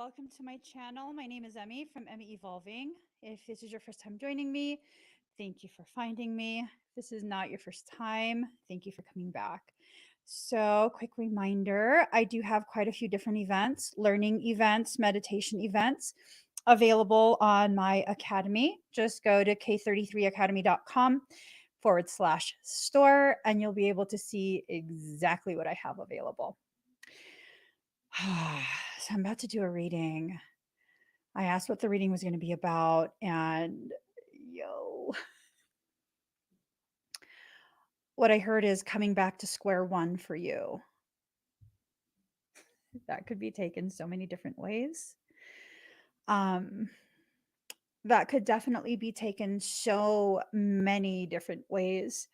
welcome to my channel. My name is Emmy from Emmy Evolving. If this is your first time joining me, thank you for finding me. If this is not your first time, thank you for coming back. So, quick reminder, I do have quite a few different events, learning events, meditation events available on my academy. Just go to k33academy.com/store and you'll be able to see exactly what I have available. So I'm about to do a reading. I asked what the reading was going to be about, and what I heard is coming back to square one for you. That could be taken so many different ways. That could definitely be taken so many different ways.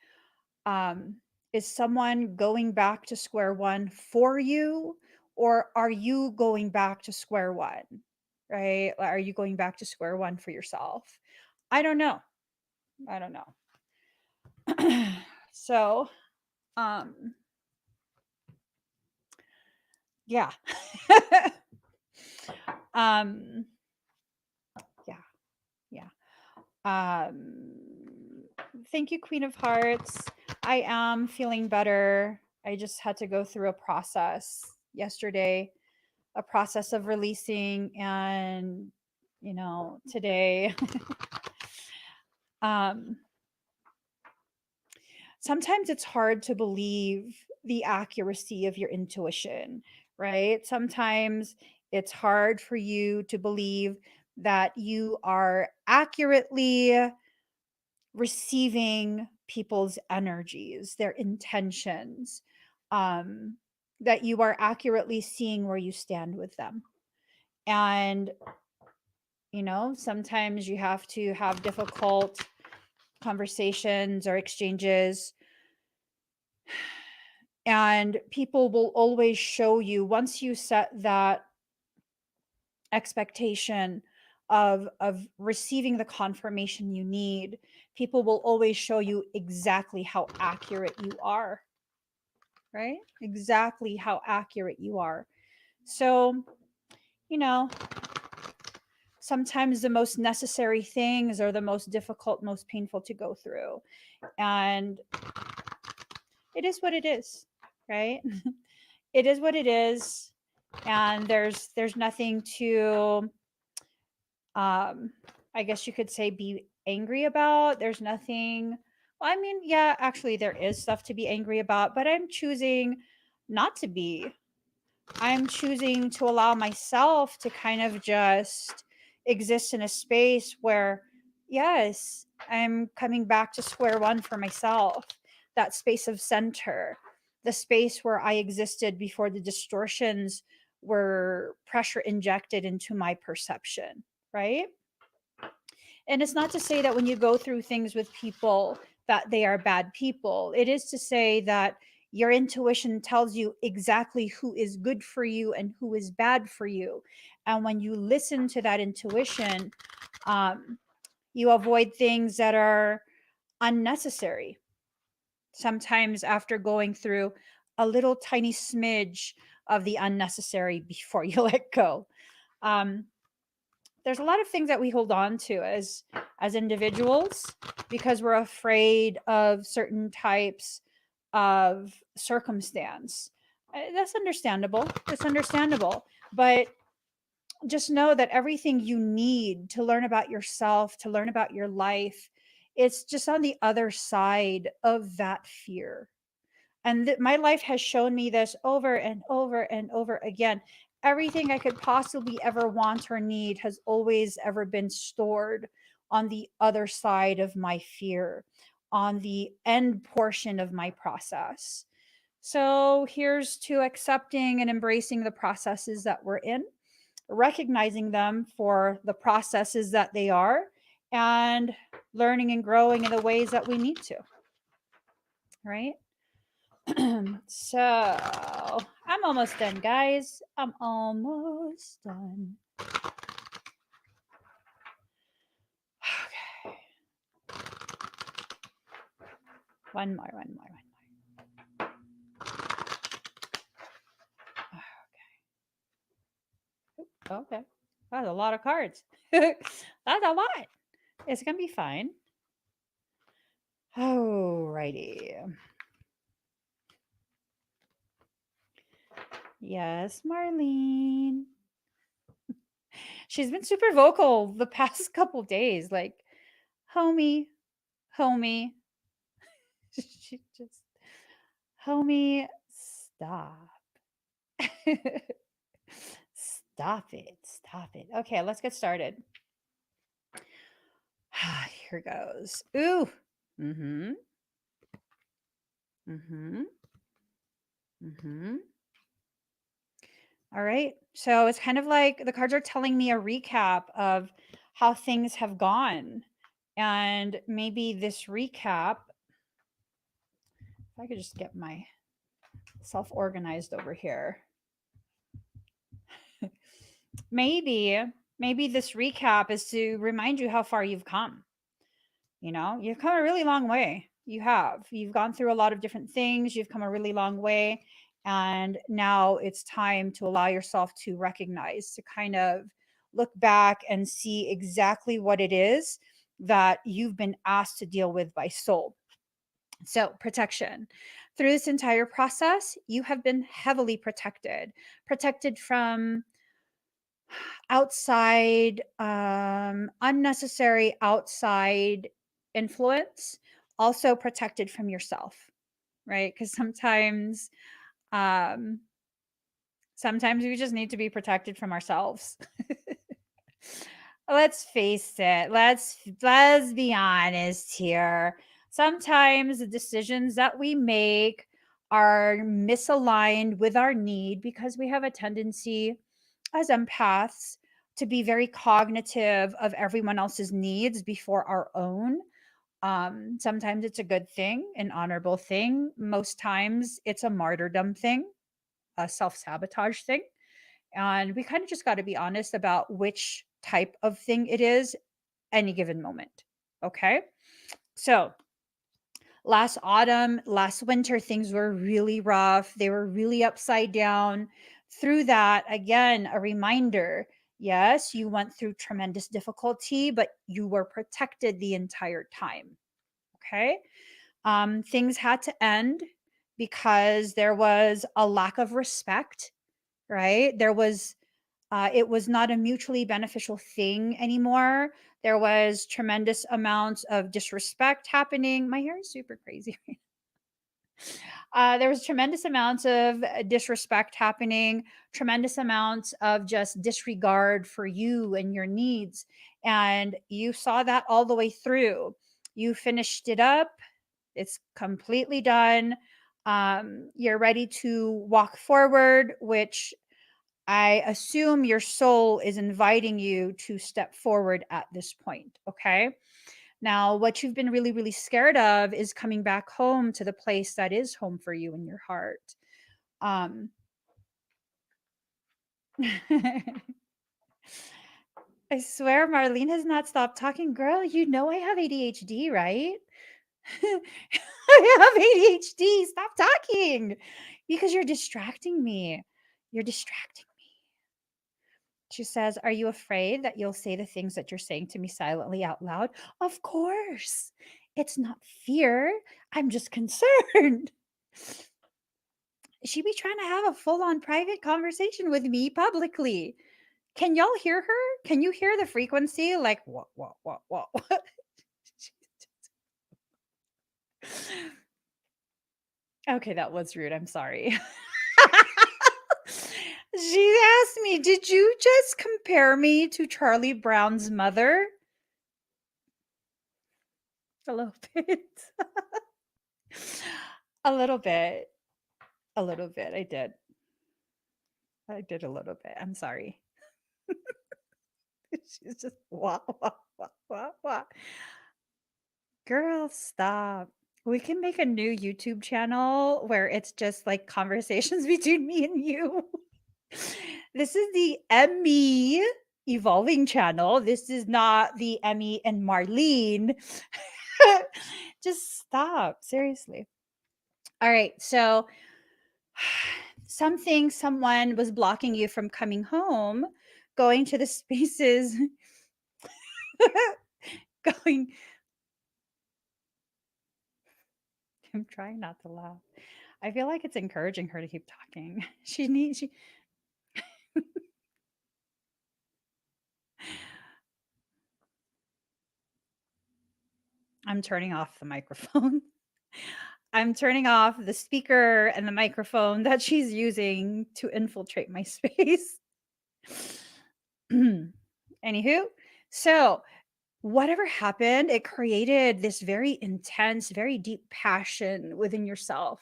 Is someone going back to square one for you, or are you going back to square one? Right? Are you going back to square one for yourself? I don't know. So, yeah. Thank you, Queen of Hearts. I am feeling better. I just had to go through a process yesterday, a process of releasing, and today. Sometimes it's hard to believe the accuracy of your intuition, right? Sometimes it's hard for you to believe that you are accurately receiving people's energies, their intentions, that you are accurately seeing where you stand with them. And, sometimes you have to have difficult conversations or exchanges. And people will always show you, once you set that expectation of receiving the confirmation you need, people will always show you exactly how accurate you are, right? Exactly how accurate you are. So, sometimes the most necessary things are the most difficult, most painful to go through. And it is what it is, right? It is what it is. And there's nothing to I guess you could say be angry about. There's nothing, well, I mean, yeah, actually there is stuff to be angry about, but I'm choosing not to be. I'm choosing to allow myself to kind of just exist in a space where, yes, I'm coming back to square one for myself. That space of center, the space where I existed before the distortions were pressure injected into my perception, right? And it's not to say that when you go through things with people that they are bad people. It is to say that your intuition tells you exactly who is good for you and who is bad for you. And when you listen to that intuition, you avoid things that are unnecessary. Sometimes after going through a little tiny smidge of the unnecessary before you let go. There's a lot of things that we hold on to as individuals because we're afraid of certain types of circumstance. That's understandable. It's understandable. But just know that everything you need to learn about yourself, to learn about your life, it's just on the other side of that fear. And my life has shown me this over and over and over again. Everything I could possibly ever want or need has always ever been stored on the other side of my fear, on the end portion of my process. So here's to accepting and embracing the processes that we're in, recognizing them for the processes that they are, and learning and growing in the ways that we need to. Right? So I'm almost done, guys. I'm almost done. Okay. One more. Okay. Okay. That's a lot of cards. That's a lot. It's going to be fine. Alrighty. Yes, Marlene. She's been super vocal the past couple days. Like, homie, homie. She just, homie, stop. Stop it. Stop it. Okay, let's get started. Here goes. Ooh. Mm-hmm. Mm-hmm. Mm-hmm. All right. So it's kind of like the cards are telling me a recap of how things have gone. And maybe this recap, if I could just get my self organized over here. maybe this recap is to remind you how far you've come. You've come a really long way. You've gone through a lot of different things. You've come a really long way. And now it's time to allow yourself to recognize, to kind of look back and see exactly what it is that you've been asked to deal with by soul. So, protection. Through this entire process, you have been heavily protected from outside, unnecessary outside influence, also protected from yourself, right? Because um, sometimes we just need to be protected from ourselves. Let's face it. Let's be honest here. Sometimes the decisions that we make are misaligned with our need because we have a tendency as empaths to be very cognitive of everyone else's needs before our own. Sometimes it's a good thing, an honorable thing. Most times it's a martyrdom thing, a self sabotage thing. And we kind of just got to be honest about which type of thing it is any given moment. Okay. So last autumn, last winter, things were really rough. They were really upside down. Through that, again, a reminder, yes, you went through tremendous difficulty, but you were protected the entire time. Okay. Things had to end because there was a lack of respect, right? It was not a mutually beneficial thing anymore. There was tremendous amounts of disrespect happening. My hair is super crazy. There was tremendous amounts of disrespect happening, tremendous amounts of just disregard for you and your needs. And you saw that all the way through. You finished it up. It's completely done. You're ready to walk forward, which I assume your soul is inviting you to step forward at this point. Okay. Now, what you've been really, really scared of is coming back home to the place that is home for you in your heart. Um, I swear Marlene has not stopped talking. Girl, you know I have ADHD, right? I have ADHD. Stop talking because you're distracting me. You're distracting me. She says, "Are you afraid that you'll say the things that you're saying to me silently out loud?" Of course. It's not fear. I'm just concerned. She be trying to have a full on private conversation with me publicly. Can y'all hear her? Can you hear the frequency? Like, what? Okay, that was rude. I'm sorry. She asked me, "Did you just compare me to Charlie Brown's mother?" A little bit. A little bit. A little bit. I did. I did a little bit. I'm sorry. She's just wah. Girl, stop. We can make a new YouTube channel where it's just like conversations between me and you. This is the Emmy evolving channel. This is not the Emmy and Marlene. Just stop. Seriously. All right. So someone was blocking you from coming home going to the spaces, going. I'm trying not to laugh. I feel like it's encouraging her to keep talking. She I'm turning off the microphone. I'm turning off the speaker and the microphone that she's using to infiltrate my space. Anywho, so whatever happened, it created this very intense, very deep passion within yourself.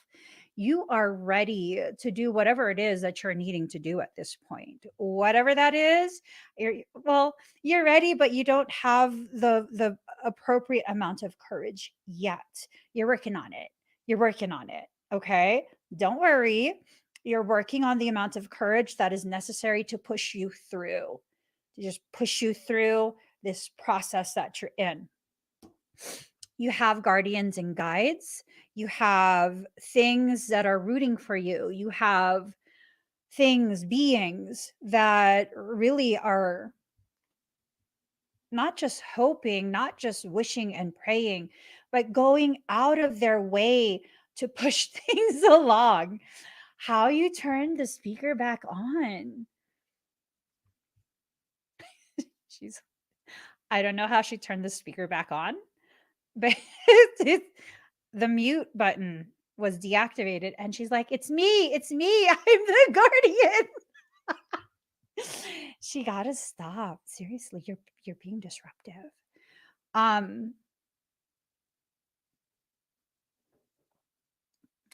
You are ready to do whatever it is that you're needing to do at this point. Whatever that is, well, you're ready, but you don't have the appropriate amount of courage yet. You're working on it. You're working on it. Okay? Don't worry. You're working on the amount of courage that is necessary to push you through. To just push you through this process that you're in. You have guardians and guides. You have things that are rooting for you. You have things, beings that really are not just hoping, not just wishing and praying, but going out of their way to push things along. How you turn the speaker back on? She's, I don't know how she turned the speaker back on, but the mute button was deactivated, and she's like, it's me, I'm the guardian. She gotta stop. Seriously, you're being disruptive.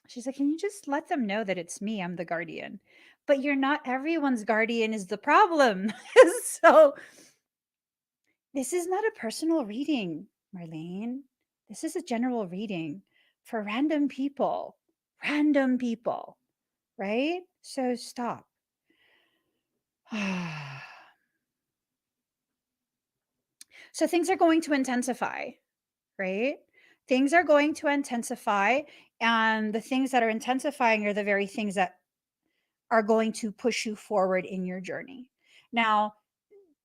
She's like, can you just let them know that it's me, I'm the guardian? But you're not everyone's guardian is the problem. So this is not a personal reading, Marlene. This is a general reading for random people, right? So stop. So things are going to intensify, right? Things are going to intensify, and the things that are intensifying are the very things that are going to push you forward in your journey. Now,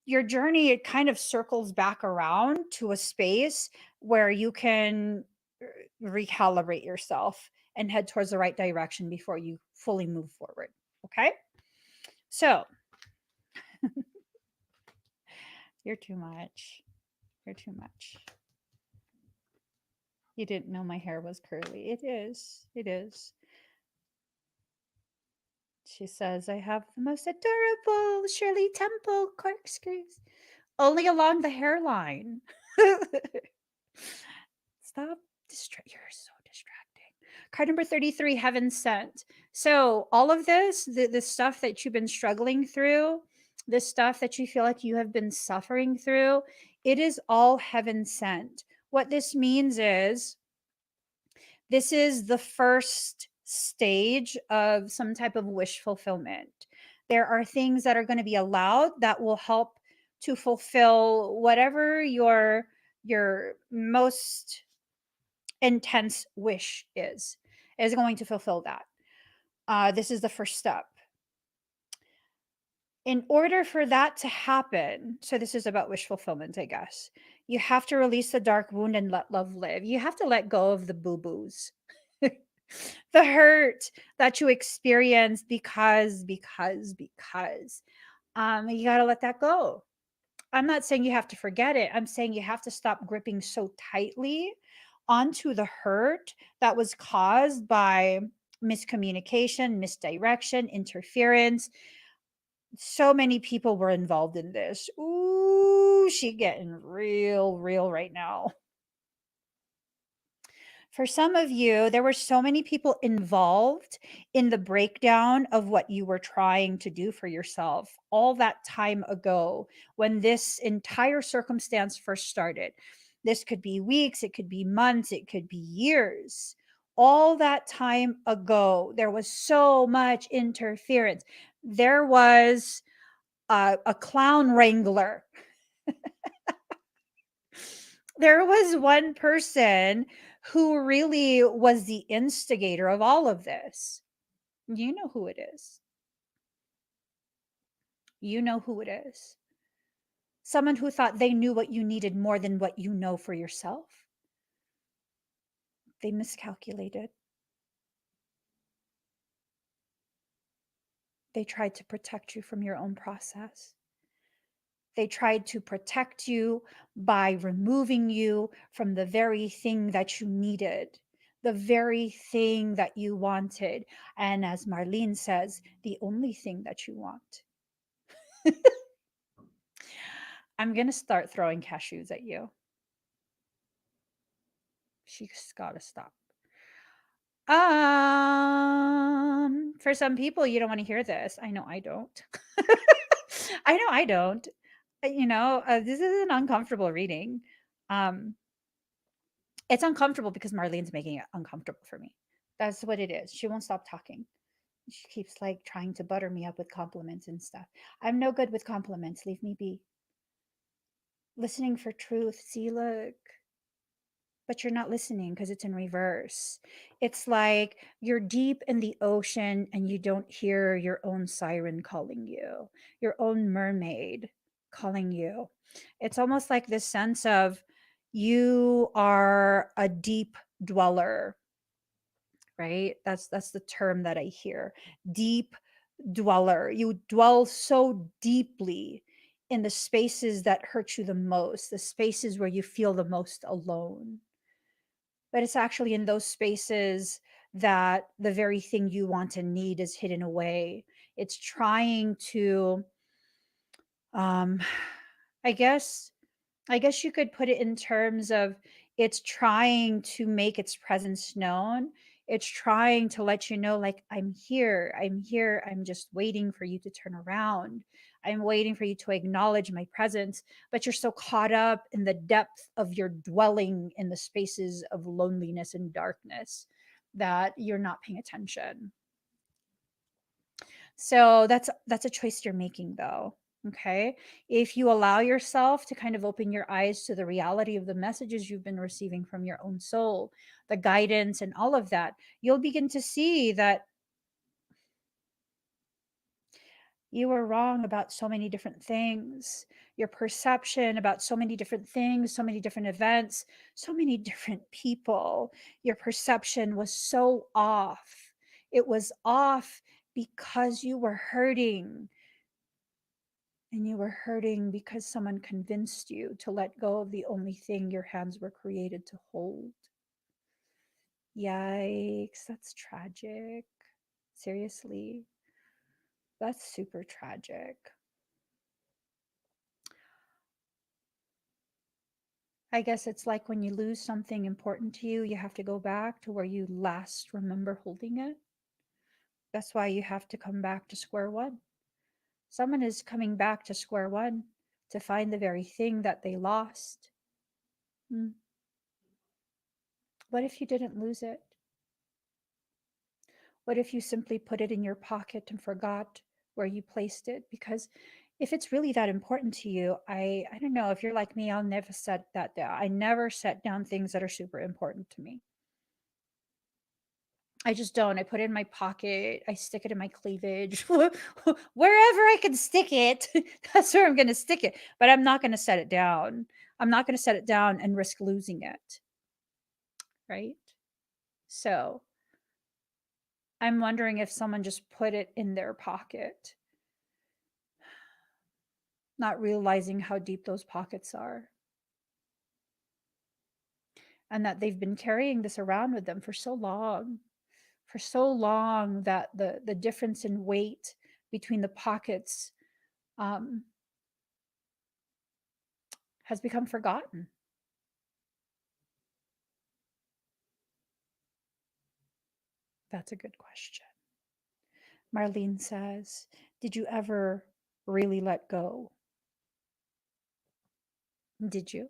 your journey, it kind of circles back around to a space where you can recalibrate yourself and head towards the right direction before you fully move forward. Okay? So, you're too much. You're too much. You didn't know my hair was curly. It is. It is. She says, I have the most adorable Shirley Temple corkscrews. Only along the hairline. Stop. You're so distracting. Card number 33, Heaven Sent. So, all of this, the stuff that you've been struggling through, the stuff that you feel like you have been suffering through, it is all heaven sent. What this means is this is the first stage of some type of wish fulfillment. There are things that are going to be allowed that will help to fulfill whatever your most intense wish is going to fulfill that. This is the first step. In order for that to happen, so this is about wish fulfillment, I guess, you have to release the dark wound and let love live. You have to let go of the boo-boos. The hurt that you experienced because you got to let that go. I'm not saying you have to forget it. I'm saying you have to stop gripping so tightly onto the hurt that was caused by miscommunication, misdirection, interference. So many people were involved in this. Ooh, she getting real right now. For some of you, there were so many people involved in the breakdown of what you were trying to do for yourself all that time ago when this entire circumstance first started. This could be weeks, it could be months, it could be years. All that time ago, there was so much interference. There was a clown wrangler. There was one person who really was the instigator of all of this. You know who it is. You know who it is. Someone who thought they knew what you needed more than what you know for yourself. They miscalculated. They tried to protect you from your own process. They tried to protect you by removing you from the very thing that you needed, the very thing that you wanted. And as Marlene says, the only thing that you want. I'm going to start throwing cashews at you. She's got to stop. For some people, you don't want to hear this. I know I don't. I know I don't. This is an uncomfortable reading. Um, it's uncomfortable because Marlene's making it uncomfortable for me. That's what it is. She won't stop talking. She keeps like trying to butter me up with compliments and stuff. I'm no good with compliments. Leave me be. Listening for truth. See, look. But you're not listening because it's in reverse. It's like you're deep in the ocean and you don't hear your own siren calling you, your own mermaid calling you. It's almost like this sense of you are a deep dweller, right? That's the term that I hear. Deep dweller. You dwell so deeply in the spaces that hurt you the most, the spaces where you feel the most alone. But it's actually in those spaces that the very thing you want and need is hidden away. It's trying to, um, I guess, I guess you could put it in terms of it's trying to make its presence known. It's trying to let you know, like, I'm here, I'm here, I'm just waiting for you to turn around. I'm waiting for you to acknowledge my presence. But you're so caught up in the depth of your dwelling in the spaces of loneliness and darkness that you're not paying attention. So that's a choice you're making though. Okay. If you allow yourself to kind of open your eyes to the reality of the messages you've been receiving from your own soul, the guidance and all of that, you'll begin to see that you were wrong about so many different things. Your perception about so many different things, so many different events, so many different people. Your perception was so off. It was off because you were hurting. And you were hurting because someone convinced you to let go of the only thing your hands were created to hold. Yikes, that's tragic. Seriously, that's super tragic. I guess it's like when you lose something important to you, you have to go back to where you last remember holding it. That's why you have to come back to square one. Someone is coming back to square one to find the very thing that they lost. Hmm. What if you didn't lose it? What if you simply put it in your pocket and forgot where you placed it? Because if it's really that important to you, I don't know, if you're like me, I'll never set that down. I never set down things that are super important to me. I just don't. I put it in my pocket. I stick it in my cleavage. Wherever I can stick it, that's where I'm going to stick it. But I'm not going to set it down. I'm not going to set it down and risk losing it. Right? So I'm wondering if someone just put it in their pocket, not realizing how deep those pockets are, and that they've been carrying this around with them for so long that the difference in weight between the pockets um, has become forgotten. That's a good question. Marlene says, did you ever really let go? Did you?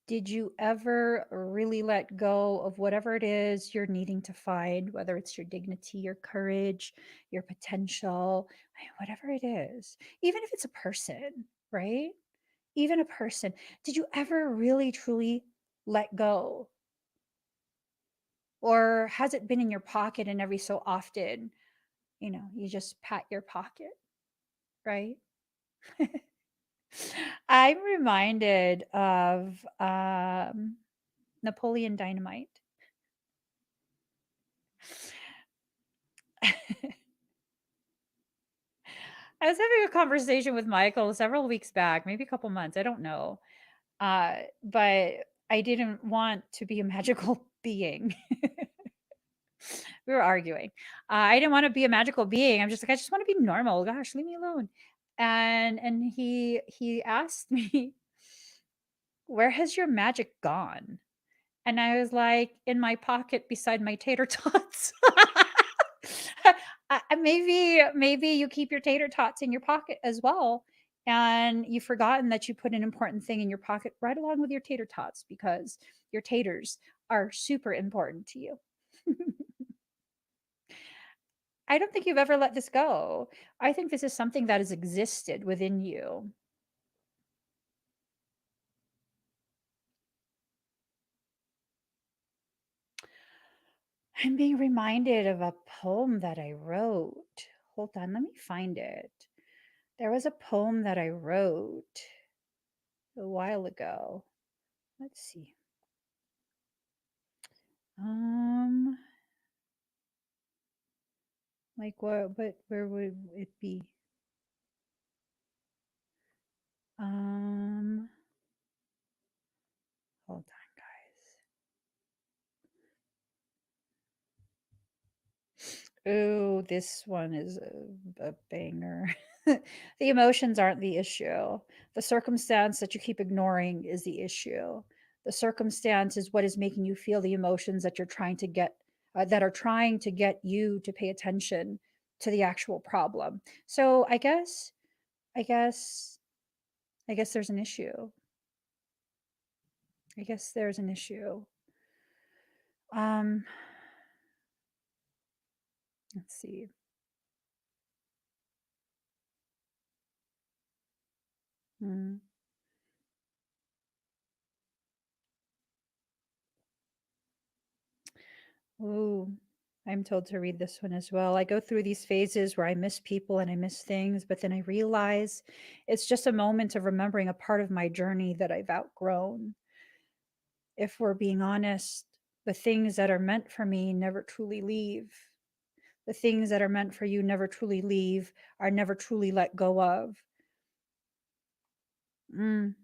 Did you ever really let go of whatever it is you're needing to find, whether it's your dignity, your courage, your potential, whatever it is, even if it's a person, right? Even a person. Did you ever really truly let go? Or has it been in your pocket and every so often, you just pat your pocket, right? I'm reminded of Napoleon Dynamite. I was having a conversation with Michael several weeks back, maybe a couple months, I don't know. But I didn't want to be a magical being. We were arguing. I didn't want to be a magical being. I'm just like, I just want to be normal. Gosh, leave me alone. And he asked me, where has your magic gone? And I was like, in my pocket beside my tater tots. Maybe you keep your tater tots in your pocket as well, and you've forgotten that you put an important thing in your pocket right along with your tater tots because your taters are super important to you. I don't think you've ever let this go. I think this is something that has existed within you. I'm being reminded of a poem that I wrote. Hold on, let me find it. There was a poem that I wrote a while ago. Let's see. Um, like where would it be? Um, Hold on, guys. Ooh, this one is a banger. The emotions aren't the issue. The circumstance that you keep ignoring is the issue. The circumstance is what is making you feel the emotions that you're trying to get, that are trying to get you to pay attention to the actual problem. So I guess, I guess there's an issue. I guess there's an issue. Um, let's see. Hmm. Ooh, I'm told to read this one as well. I go through these phases where I miss people and I miss things, but then I realize it's just a moment of remembering a part of my journey that I've outgrown. If we're being honest, the things that are meant for me never truly leave. The things that are meant for you never truly leave, are never truly let go of. Mm.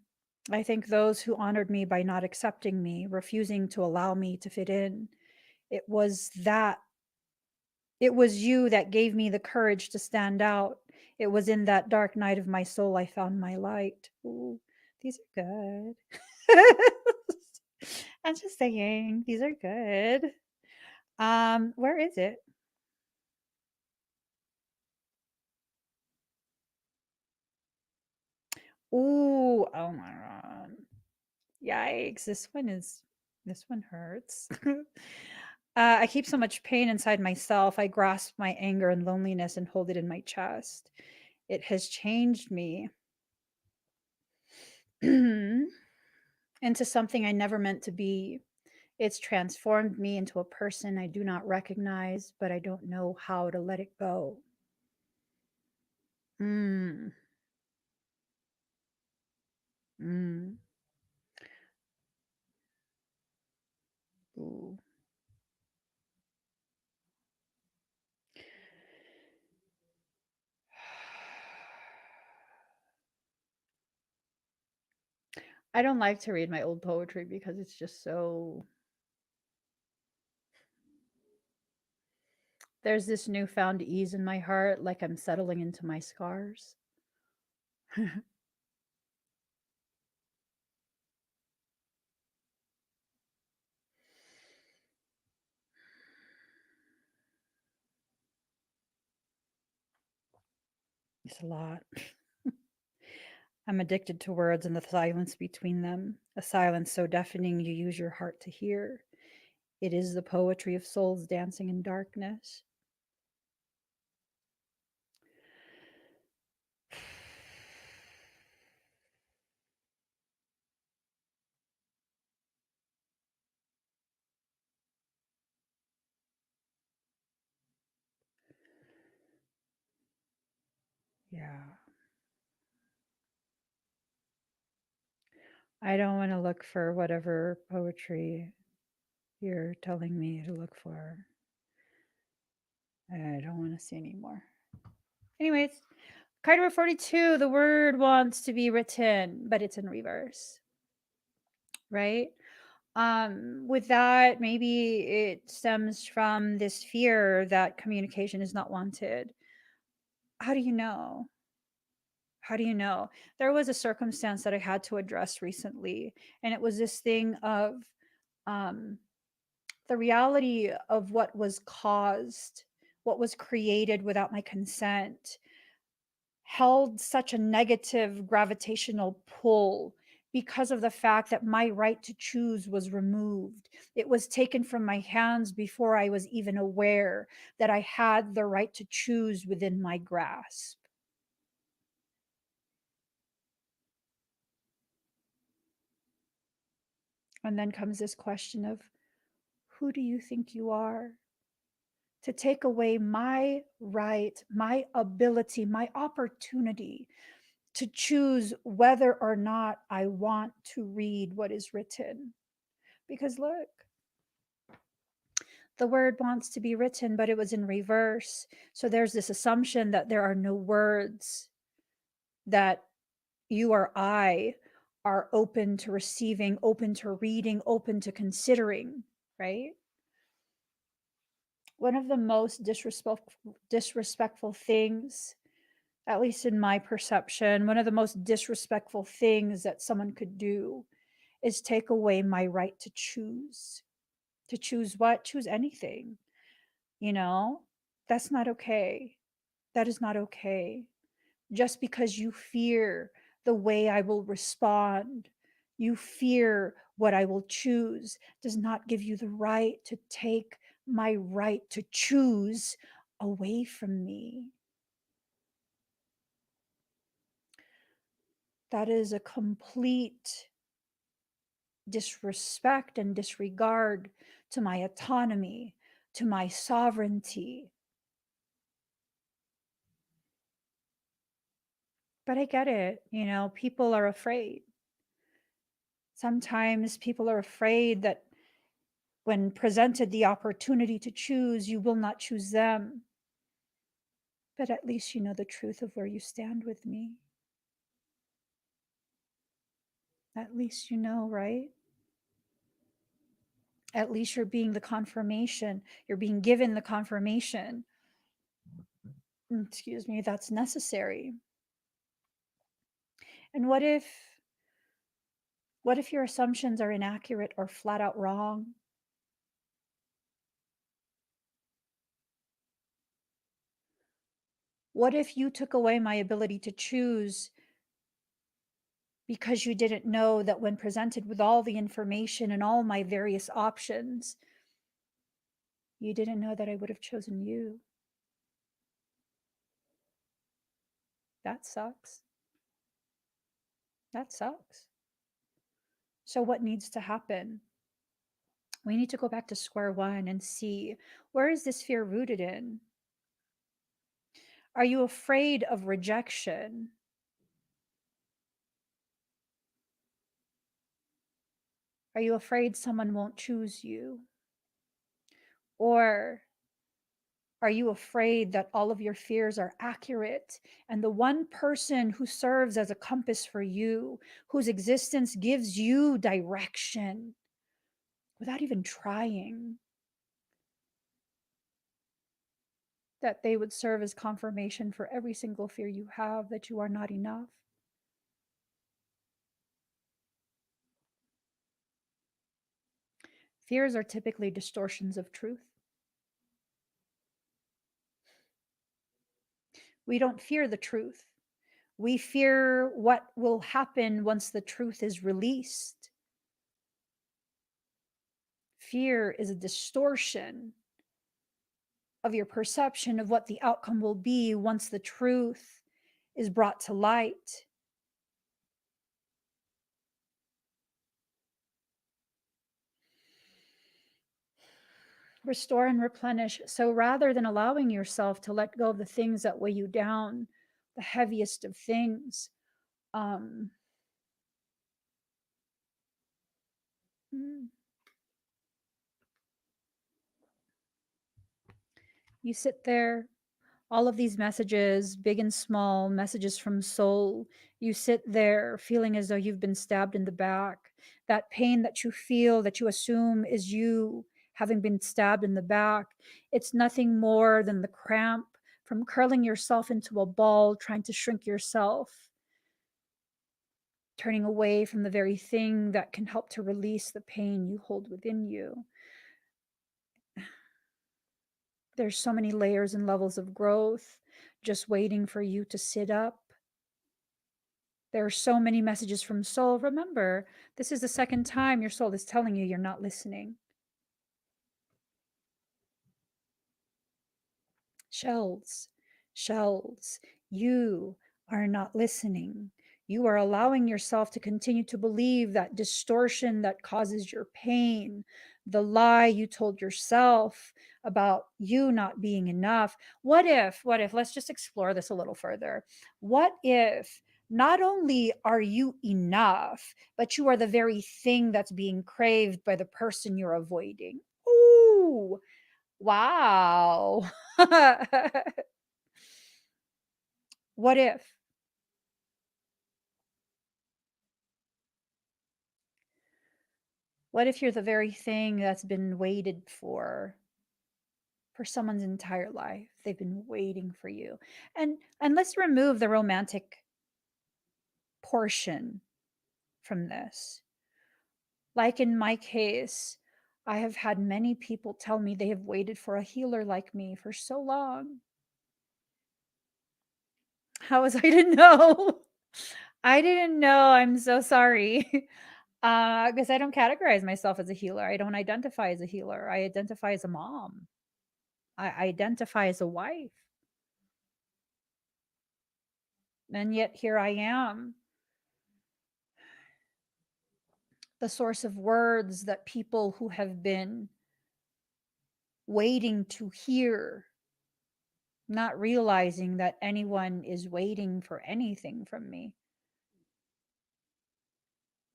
I think those who honored me by not accepting me, refusing to allow me to fit in, it was that it was you that gave me the courage to stand out. It was in that dark night of my soul I found my light. Ooh, these are good. I'm just saying, these are good. Where is it? Ooh, oh my god. Yikes, this one hurts. I keep so much pain inside myself. I grasp my anger and loneliness and hold it in my chest. It has changed me into something I never meant to be. It's transformed me into a person I do not recognize, but I don't know how to let it go. Mm, mm, ooh. I don't like to read my old poetry because it's just so. There's this newfound ease in my heart, like I'm settling into my scars. It's a lot. I'm addicted to words and the silence between them, a silence so deafening you use your heart to hear. It is the poetry of souls dancing in darkness. Yeah. I don't want to look for whatever poetry you're telling me to look for. I don't want to see anymore. Anyways, card number 42, the word wants to be written, but it's in reverse, right? With that, maybe it stems from this fear that communication is not wanted. How do you know? How do you know? There was a circumstance that I had to address recently, and it was this thing of um, the reality of what was caused, what was created without my consent, held such a negative gravitational pull because of the fact that my right to choose was removed. It was taken from my hands before I was even aware that I had the right to choose within my grasp. And then comes this question of, who do you think you are to take away my right, my ability, my opportunity to choose whether or not I want to read what is written? Because look, the word wants to be written, but it was in reverse. So there's this assumption that there are no words, that you or I are open to receiving, open to reading, open to considering, right? One of the most disrespectful things, at least in my perception, one of the most disrespectful things that someone could do is take away my right to choose. To choose what? Choose anything. You know, that's not okay. That is not okay. Just because you fear the way I will respond, you fear what I will choose, does not give you the right to take my right to choose away from me. That is a complete disrespect and disregard to my autonomy, to my sovereignty. But I get it. You know, people are afraid. Sometimes people are afraid that when presented the opportunity to choose, you will not choose them. But at least you know the truth of where you stand with me. At least you know, right? At least you're being the confirmation. You're being given the confirmation. Excuse me, that's necessary. And what if your assumptions are inaccurate or flat out wrong? What if you took away my ability to choose because you didn't know that when presented with all the information and all my various options, you didn't know that I would have chosen you? That sucks. That sucks. So, what needs to happen? We need to go back to square one and see, where is this fear rooted in? Are you afraid of rejection? Are you afraid someone won't choose you? Or are you afraid that all of your fears are accurate and the one person who serves as a compass for you, whose existence gives you direction without even trying, that they would serve as confirmation for every single fear you have that you are not enough? Fears are typically distortions of truth. We don't fear the truth. We fear what will happen once the truth is released. Fear is a distortion of your perception of what the outcome will be once the truth is brought to light. Restore and replenish. So rather than allowing yourself to let go of the things that weigh you down, the heaviest of things, um, Mm. You sit there, all of these messages, big and small, messages from soul. You sit there feeling as though you've been stabbed in the back. That pain that you feel, that you assume is you having been stabbed in the back, it's nothing more than the cramp from curling yourself into a ball, trying to shrink yourself, turning away from the very thing that can help to release the pain you hold within you. There's so many layers and levels of growth just waiting for you to sit up. There are so many messages from soul. Remember, this is the second time your soul is telling you you're not listening. Shells, shells, you are not listening. You are allowing yourself to continue to believe that distortion that causes your pain, the lie you told yourself about you not being enough. What if, let's just explore this a little further. What if not only are you enough, but you are the very thing that's being craved by the person you're avoiding? Ooh, wow. What if? What if you're the very thing that's been waited for someone's entire life? They've been waiting for you. And let's remove the romantic portion from this. Like in my case, I have had many people tell me they have waited for a healer like me for so long. How was I to know? I didn't know. I'm so sorry. Because I don't categorize myself as a healer. I don't identify as a healer. I identify as a mom. I identify as a wife. And yet here I am, the source of words that people who have been waiting to hear, not realizing that anyone is waiting for anything from me.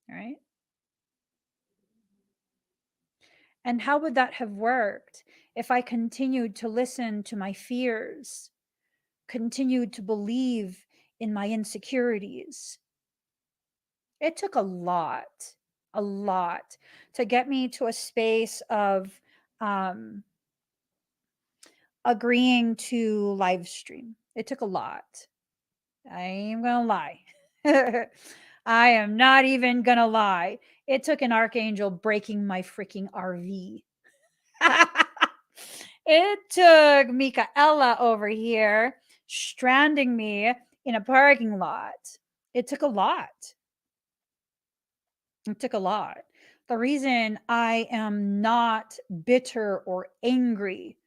Right? And how would that have worked if I continued to listen to my fears, continued to believe in my insecurities? It took a lot to get me to a space of um, agreeing to live stream. It took a lot. I ain't gonna lie. I am not even gonna lie. It took an archangel breaking my freaking RV. It took Michaela over here stranding me in a parking lot. It took a lot. It took a lot. The reason I am not bitter or angry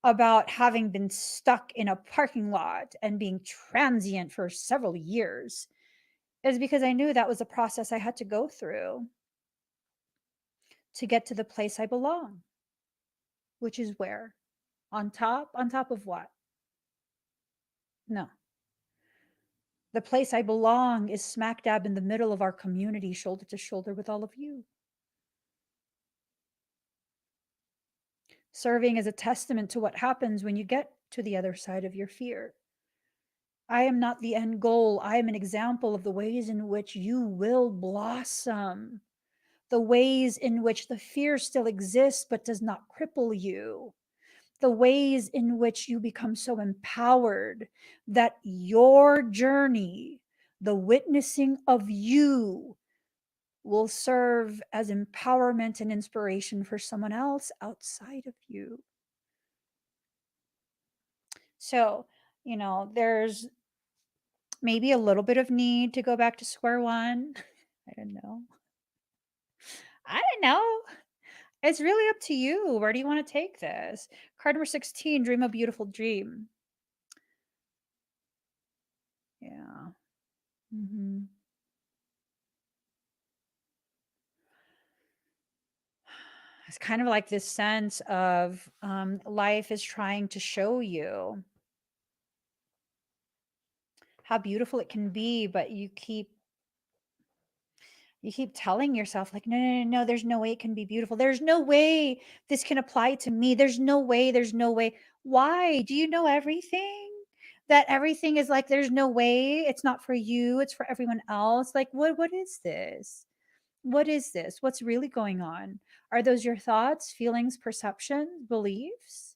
about having been stuck in a parking lot and being transient for several years is because I knew that was a process I had to go through to get to the place I belong, which is where? On top? On top of what? No. The place I belong is smack dab in the middle of our community, shoulder to shoulder with all of you. Serving as a testament to what happens when you get to the other side of your fear. I am not the end goal. I am an example of the ways in which you will blossom, the ways in which the fear still exists but does not cripple you, the ways in which you become so empowered that your journey, the witnessing of you, will serve as empowerment and inspiration for someone else outside of you. So, there's maybe a little bit of need to go back to square one. I don't know. I don't know. It's really up to you. Where do you want to take this? Card number 16, dream a beautiful dream. Yeah. hmm It's kind of like this sense of life is trying to show you how beautiful it can be, but you keep You keep telling yourself, like, no, no, no, no, there's no way it can be beautiful. There's no way this can apply to me. There's no way. There's no way. Why? Do you know everything? That everything is like, there's no way. It's not for you. It's for everyone else. Like, what is this? What is this? What's really going on? Are those your thoughts, feelings, perceptions, beliefs?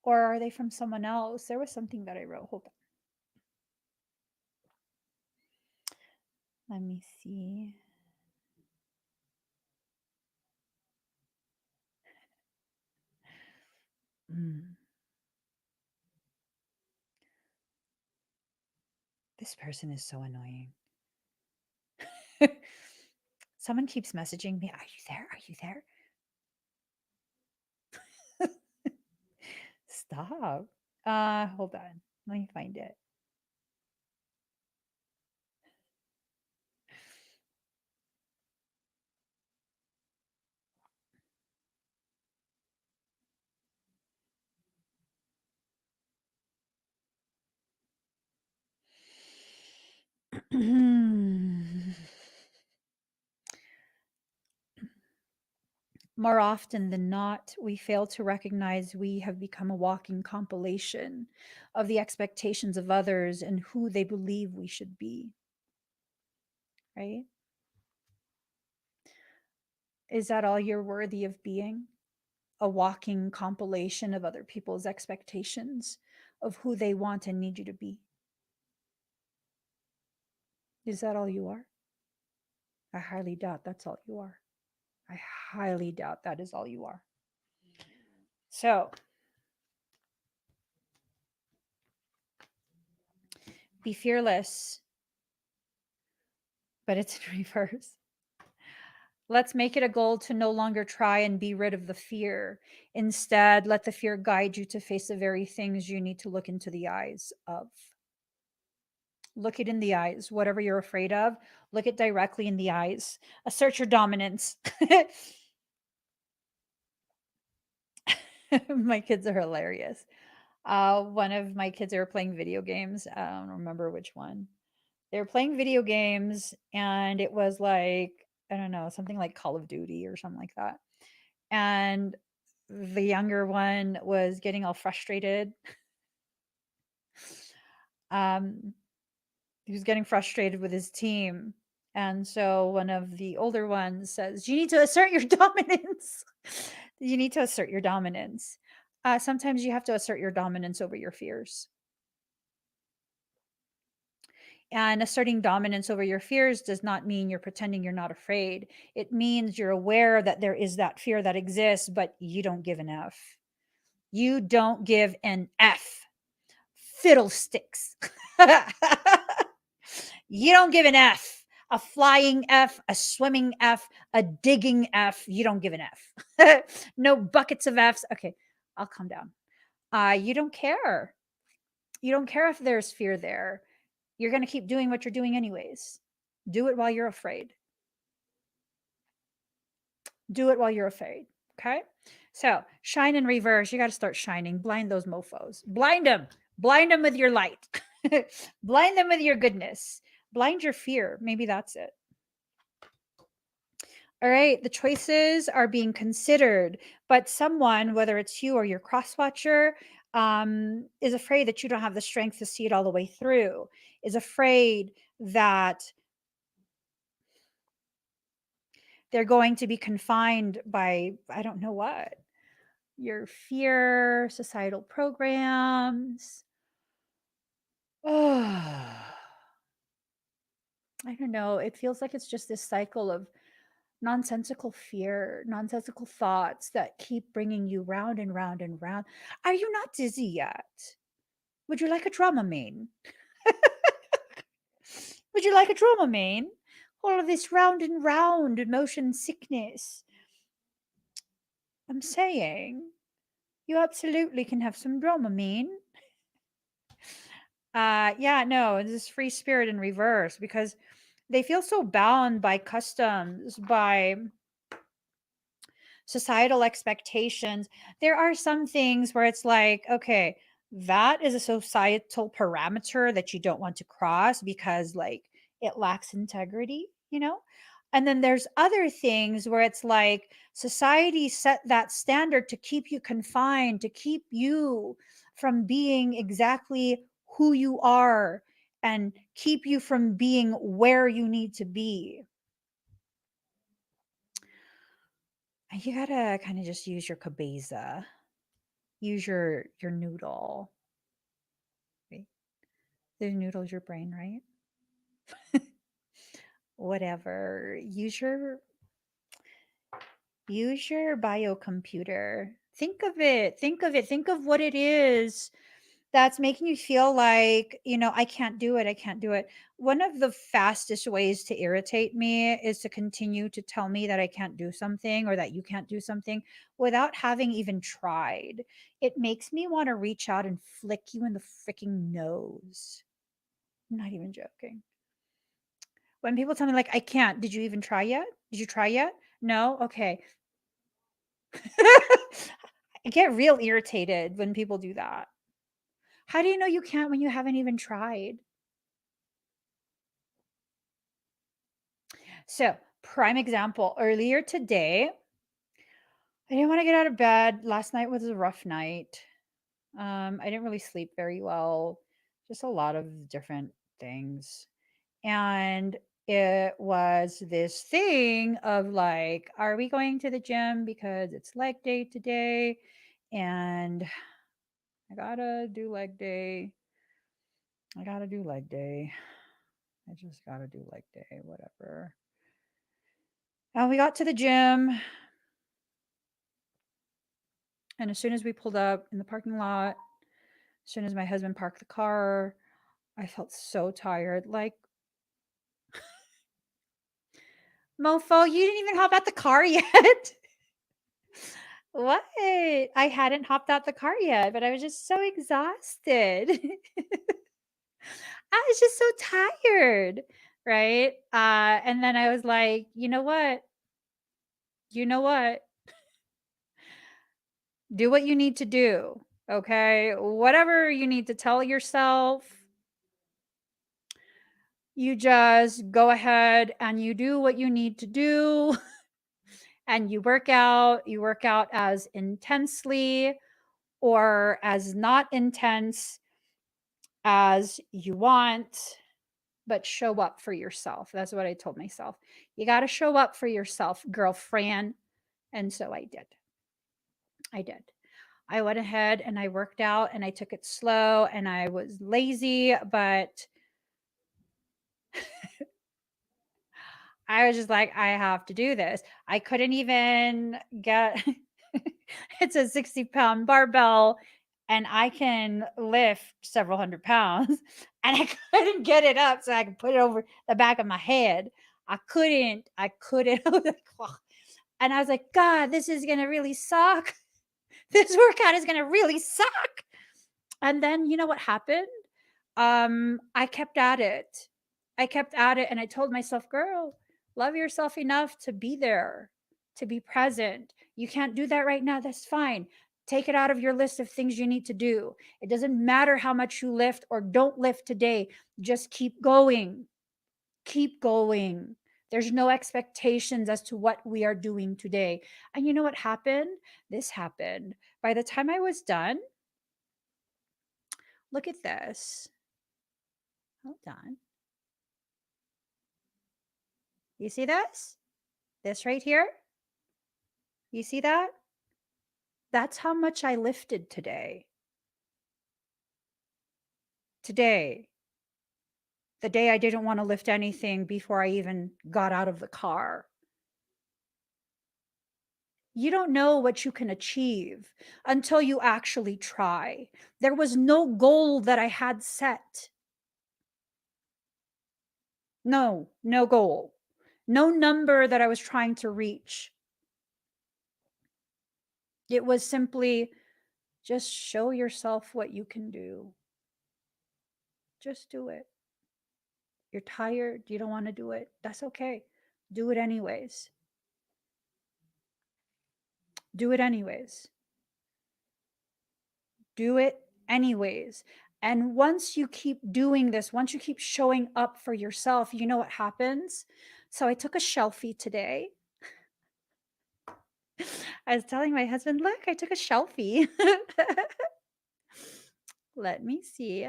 Or are they from someone else? There was something that I wrote. Hold on. Let me see. Mm. This person is so annoying. Someone keeps messaging me, "Are you there? Are you there?" Stop. Hold on. Let me find it. More often than not, we fail to recognize we have become a walking compilation of the expectations of others and who they believe we should be, right? Is that all you're worthy of being? A walking compilation of other people's expectations of who they want and need you to be? Is that all you are? I highly doubt that's all you are. I highly doubt that is all you are. So be fearless, but it's in reverse. Let's make it a goal to no longer try and be rid of the fear. Instead, let the fear guide you to face the very things you need to look into the eyes of. Look it in the eyes. Whatever you're afraid of, look it directly in the eyes. Assert your dominance. My kids are hilarious. One of my kids, they were playing video games. I don't remember which one. They were playing video games, and it was like, I don't know, something like Call of Duty or something like that. And the younger one was getting all frustrated. Um, he was getting frustrated with his team. And so one of the older ones says, "You need to assert your dominance. You need to assert your dominance." Sometimes you have to assert your dominance over your fears. And asserting dominance over your fears does not mean you're pretending you're not afraid. It means you're aware that there is that fear that exists, but you don't give an F. You don't give an F. Fiddlesticks. You don't give an F. A flying F, a swimming F, a digging F. You don't give an F. No buckets of Fs. Okay, I'll calm down. You don't care. You don't care if there's fear there. You're going to keep doing what you're doing anyways. Do it while you're afraid. Do it while you're afraid. Okay. So shine in reverse. You got to start shining. Blind those mofos. Blind them. Blind them with your light. Blind them with your goodness. Blind your fear. Maybe that's it. All right. The choices are being considered, but someone, whether it's you or your cross watcher, is afraid that you don't have the strength to see it all the way through, is afraid that they're going to be confined by, I don't know what, your fear, societal programs. Oh, I don't know. It feels like it's just this cycle of nonsensical fear, nonsensical thoughts that keep bringing you round and round and round. Are you not dizzy yet? Would you like a Dramamine? Would you like a Dramamine? All of this round and round motion sickness. I'm saying you absolutely can have some Dramamine. Yeah, no, it's this free spirit in reverse because they feel so bound by customs, by societal expectations. There are some things where it's like, okay, that is a societal parameter that you don't want to cross because, like, it lacks integrity, you know? And then there's other things where it's like society set that standard to keep you confined, to keep you from being exactly who you are and keep you from being where you need to be. And you gotta kind of just use your cabeza, use your noodle. Right? The noodle's your brain, right? Whatever. Use your biocomputer. Think of it. Think of it. Think of what it is that's making you feel like, I can't do it. I can't do it. One of the fastest ways to irritate me is to continue to tell me that I can't do something or that you can't do something without having even tried. It makes me want to reach out and flick you in the freaking nose. I'm not even joking. When people tell me, like, I can't, did you even try yet? Did you try yet? No? Okay. I get real irritated when people do that. How do you know you can't when you haven't even tried? So, prime example, earlier today, I didn't want to get out of bed. Last night was a rough night. I didn't really sleep very well, just a lot of different things. And it was this thing of like, are we going to the gym because it's leg day today? And I gotta do leg day. I gotta do leg day. I just gotta do leg day, whatever. And we got to the gym. And as soon as we pulled up in the parking lot, as soon as my husband parked the car, I felt so tired. Like, mofo, you didn't even hop out the car yet. What? I hadn't hopped out the car yet, but I was just so exhausted. I was just so tired, right? And then I was like, you know what? You know what? Do what you need to do. Okay. Whatever you need to tell yourself, you just go ahead and you do what you need to do. And you work out. You work out as intensely or as not intense as you want, but show up for yourself. That's what I told myself. You got to show up for yourself, girlfriend. And so I did. I did. I went ahead and I worked out and I took it slow and I was lazy, but I was just like, I have to do this. I couldn't even get it's a 60-pound barbell and I can lift several hundred pounds and I couldn't get it up so I could put it over the back of my head. I couldn't. I was like, "Ugh." And I was like, God, this is gonna really suck. This workout is gonna really suck. And then you know what happened? I kept at it. I kept at it and I told myself, girl, love yourself enough to be there, to be present. You can't do that right now. That's fine. Take it out of your list of things you need to do. It doesn't matter how much you lift or don't lift today. Just keep going. Keep going. There's no expectations as to what we are doing today. And you know what happened? This happened. By the time I was done, look at this. Hold on. You see this? This right here? You see that? That's how much I lifted today. Today. The day I didn't want to lift anything before I even got out of the car. You don't know what you can achieve until you actually try. There was no goal that I had set. No goal. No number that I was trying to reach. It was simply just show yourself what you can do. Just do it. You're tired, you don't want to do it. That's okay. Do it anyways. Do it anyways. Do it anyways. And once you keep doing this, once you keep showing up for yourself, you know what happens? So I took a selfie today. I was telling my husband, look, I took a selfie. Let me see.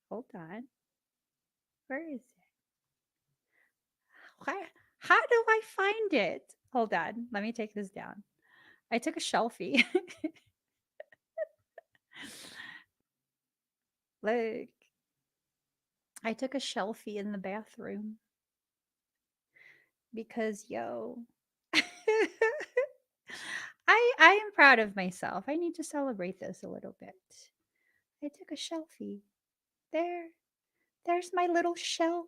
Hold on. Where is it? Why, how do I find it? Hold on. Let me take this down. I took a selfie. Look, I took a selfie in the bathroom because, yo, I am proud of myself. I need to celebrate this a little bit. I took a selfie. There's my little shelf.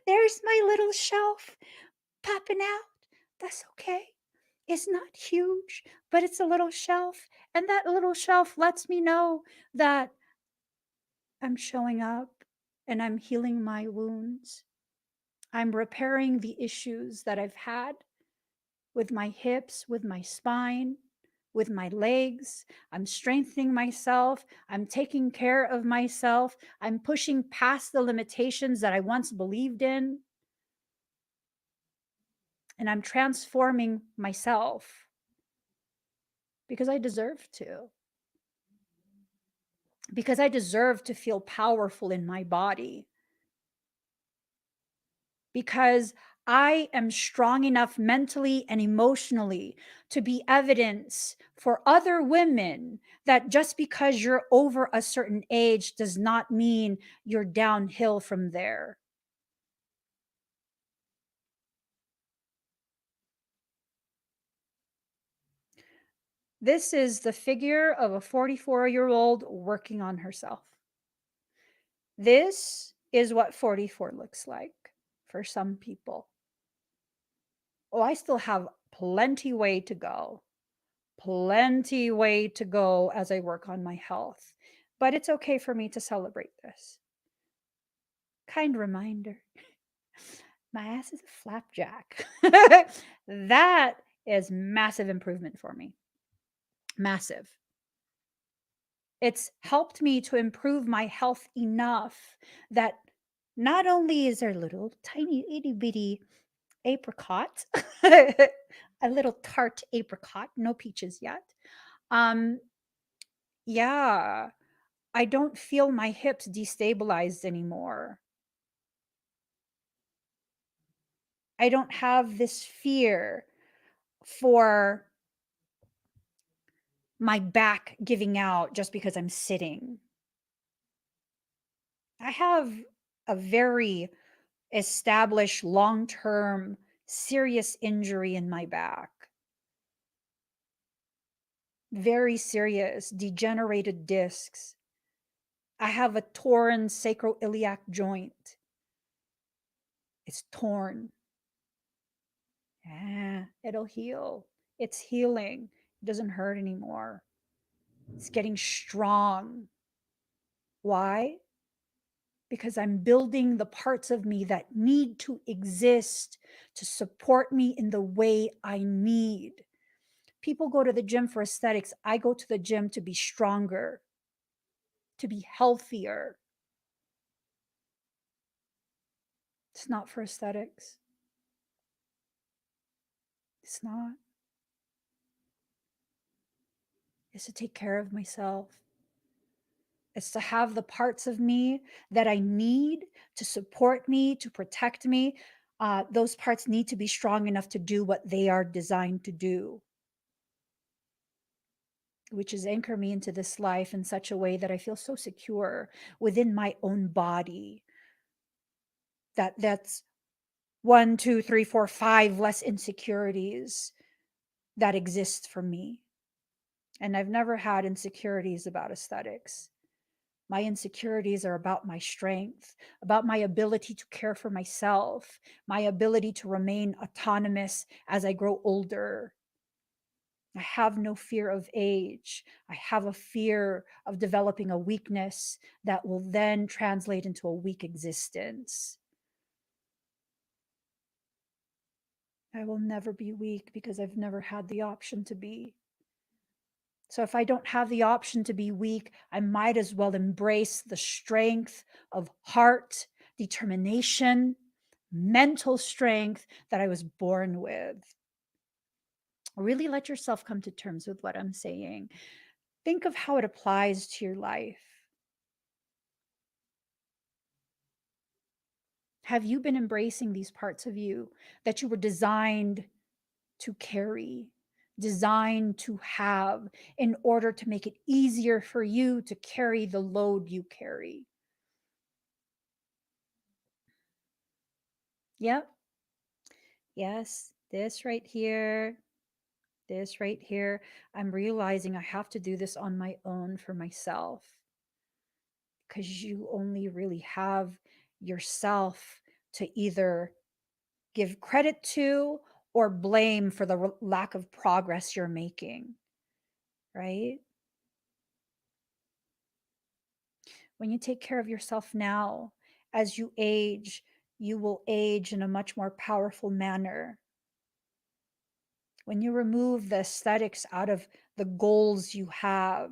There's my little shelf popping out. That's okay. It's not huge, but it's a little shelf. And that little shelf lets me know that I'm showing up and I'm healing my wounds. I'm repairing the issues that I've had with my hips, with my spine, with my legs. I'm strengthening myself. I'm taking care of myself. I'm pushing past the limitations that I once believed in. And I'm transforming myself because I deserve to. Because I deserve to feel powerful in my body. Because I am strong enough mentally and emotionally to be evidence for other women that just because you're over a certain age does not mean you're downhill from there. This is the figure of a 44-year-old working on herself. This is what 44 looks like for some people. Oh, I still have plenty way to go. Plenty way to go as I work on my health. But it's okay for me to celebrate this. Kind reminder. My ass is a flapjack. That is massive improvement for me. Massive. It's helped me to improve my health enough that not only is there little tiny itty bitty apricot, a little tart apricot, no peaches yet. Yeah, I don't feel my hips destabilized anymore. I don't have this fear for my back giving out just because I'm sitting. I have a very established long term serious injury in my back. Very serious, degenerated discs. I have a torn sacroiliac joint. It's torn. Yeah, it'll heal. It's healing. It doesn't hurt anymore. It's getting strong. Why? Because I'm building the parts of me that need to exist to support me in the way I need. People go to the gym for aesthetics. I go to the gym to be stronger, to be healthier. It's not for aesthetics. It's not. It's to take care of myself. It's to have the parts of me that I need to support me, to protect me. Those parts need to be strong enough to do what they are designed to do, which is anchor me into this life in such a way that I feel so secure within my own body. That's 1, 2, 3, 4, 5 less insecurities that exist for me. And I've never had insecurities about aesthetics. My insecurities are about my strength, about my ability to care for myself, my ability to remain autonomous as I grow older. I have no fear of age. I have a fear of developing a weakness that will then translate into a weak existence. I will never be weak because I've never had the option to be. So if I don't have the option to be weak, I might as well embrace the strength of heart, determination, mental strength that I was born with. Really let yourself come to terms with what I'm saying. Think of how it applies to your life. Have you been embracing these parts of you that you were designed to carry, designed to have, in order to make it easier for you to carry the load you carry? Yep. Yes, this right here, this right here. I'm realizing I have to do this on my own for myself, because you only really have yourself to either give credit to or blame for the lack of progress you're making, right? When you take care of yourself now, as you age, you will age in a much more powerful manner. When you remove the aesthetics out of the goals you have,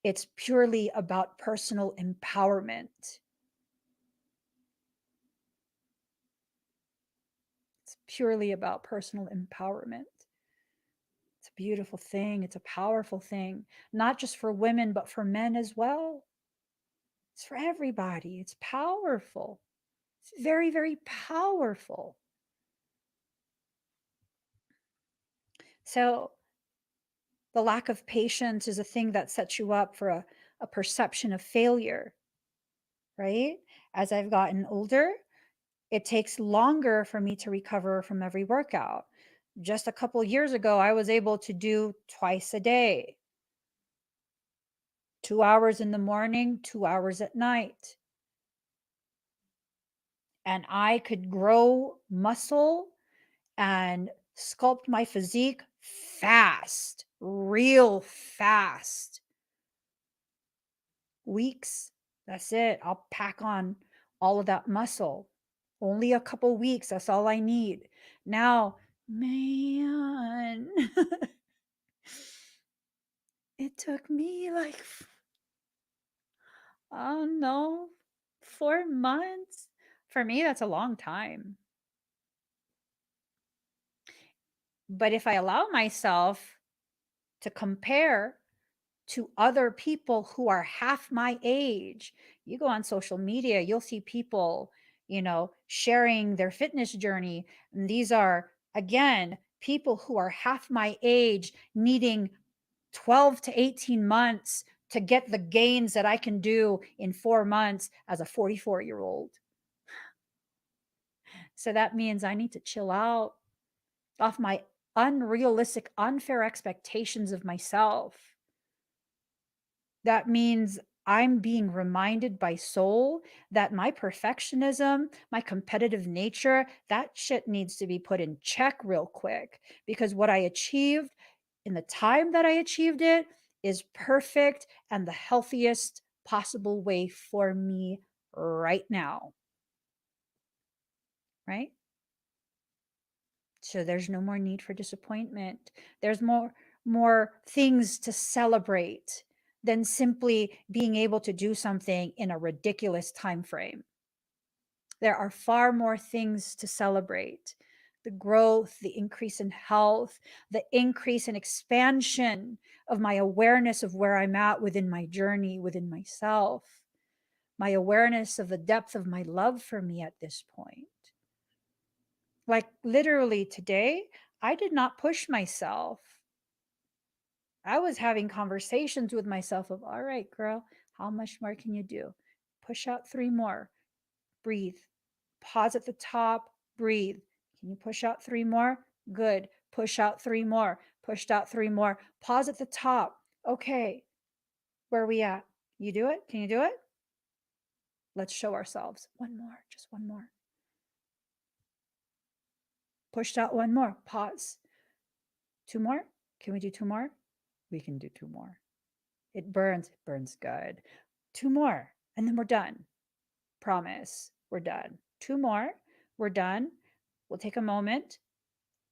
it's purely about personal empowerment. It's purely about personal empowerment. It's a beautiful thing. It's a powerful thing, not just for women, but for men as well. It's for everybody. It's powerful. It's very, very powerful. So, the lack of patience is a thing that sets you up for a perception of failure, right? As I've gotten older, it takes longer for me to recover from every workout. Just a couple years ago, I was able to do twice a day, 2 hours in the morning, 2 hours at night. And I could grow muscle and sculpt my physique fast, real fast. Weeks, that's it. I'll pack on all of that muscle. Only a couple weeks, that's all I need. Now, man, it took me like, oh no, 4 months. For me, that's a long time. But if I allow myself to compare to other people who are half my age, you go on social media, you'll see people, sharing their fitness journey. And these are, again, people who are half my age needing 12 to 18 months to get the gains that I can do in 4 months as a 44-year-old. So that means I need to chill out off my unrealistic, unfair expectations of myself. That means I'm being reminded by soul that my perfectionism, my competitive nature, that shit needs to be put in check real quick, because what I achieved in the time that I achieved it is perfect and the healthiest possible way for me right now. Right? So there's no more need for disappointment. There's more things to celebrate than simply being able to do something in a ridiculous time frame. There are far more things to celebrate. The growth, the increase in health, the increase in expansion of my awareness of where I'm at within my journey, within myself, my awareness of the depth of my love for me at this point. Like literally today, I did not push myself. I was having conversations with myself of, all right, girl, how much more can you do? Push out 3 more, breathe, pause at the top, breathe. Can you push out 3 more? Good. Push out 3 more, pushed out 3 more, pause at the top. Okay, where are we at? You do it? Can you do it? Let's show ourselves. 1 more, just 1 more. Pushed out 1 more, pause. 2 more? Can we do 2 more? We can do 2 more. It burns good. 2 more, and then we're done. Promise, we're done. 2 more, we're done. We'll take a moment,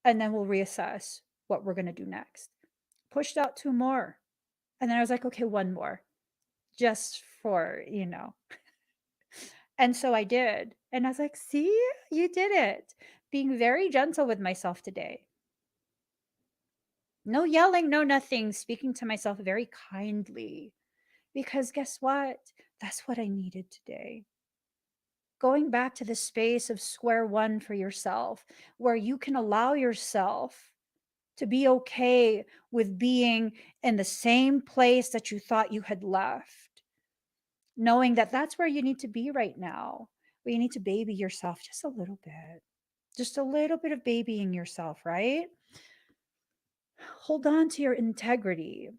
and then we'll reassess what we're going to do next. pushed out 2 more. And then I was like, okay, one more, just for, And so I did. And I was like, see, you did it. Being very gentle with myself today. No yelling, no nothing, speaking to myself very kindly. Because guess what? That's what I needed today. Going back to the space of square one for yourself, where you can allow yourself to be okay with being in the same place that you thought you had left, knowing that that's where you need to be right now, where you need to baby yourself just a little bit, just a little bit of babying yourself, right? Hold on to your integrity.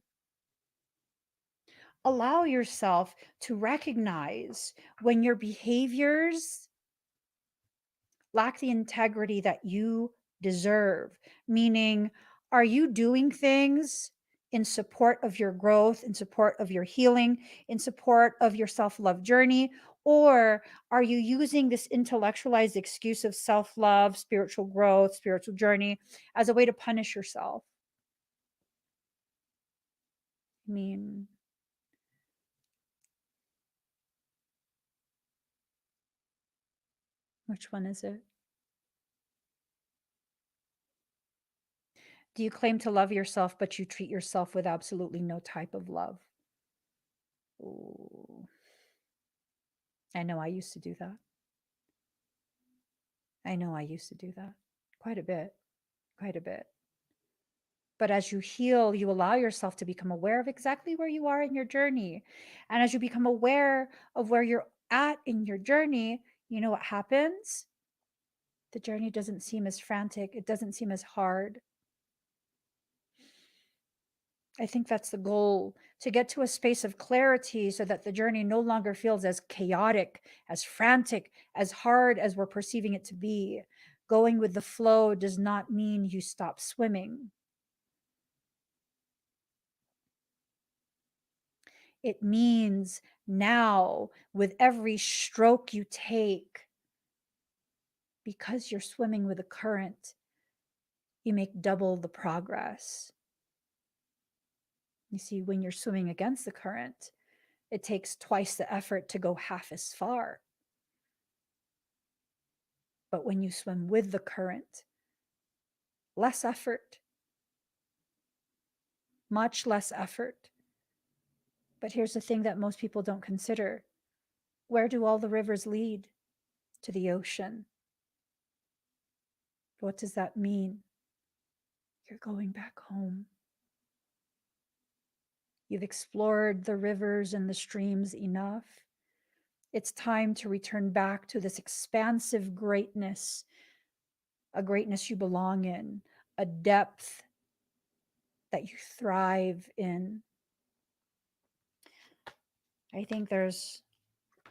Allow yourself to recognize when your behaviors lack the integrity that you deserve. Meaning, are you doing things in support of your growth, in support of your healing, in support of your self love journey? Or are you using this intellectualized excuse of self love, spiritual growth, spiritual journey as a way to punish yourself? I mean, which one is it? Do you claim to love yourself, but you treat yourself with absolutely no type of love? Ooh, I know I used to do that. I know I used to do that quite a bit, quite a bit. But as you heal, you allow yourself to become aware of exactly where you are in your journey. And as you become aware of where you're at in your journey, you know what happens? The journey doesn't seem as frantic, it doesn't seem as hard. I think that's the goal, to get to a space of clarity so that the journey no longer feels as chaotic, as frantic, as hard as we're perceiving it to be. Going with the flow does not mean you stop swimming. It means now, with every stroke you take, because you're swimming with the current, you make double the progress. You see, when you're swimming against the current, it takes twice the effort to go half as far. But when you swim with the current, less effort, much less effort. But here's the thing that most people don't consider: where do all the rivers lead? To the ocean. What does that mean? You're going back home. You've explored the rivers and the streams enough. It's time to return back to this expansive greatness, a greatness you belong in, a depth that you thrive in. I think there's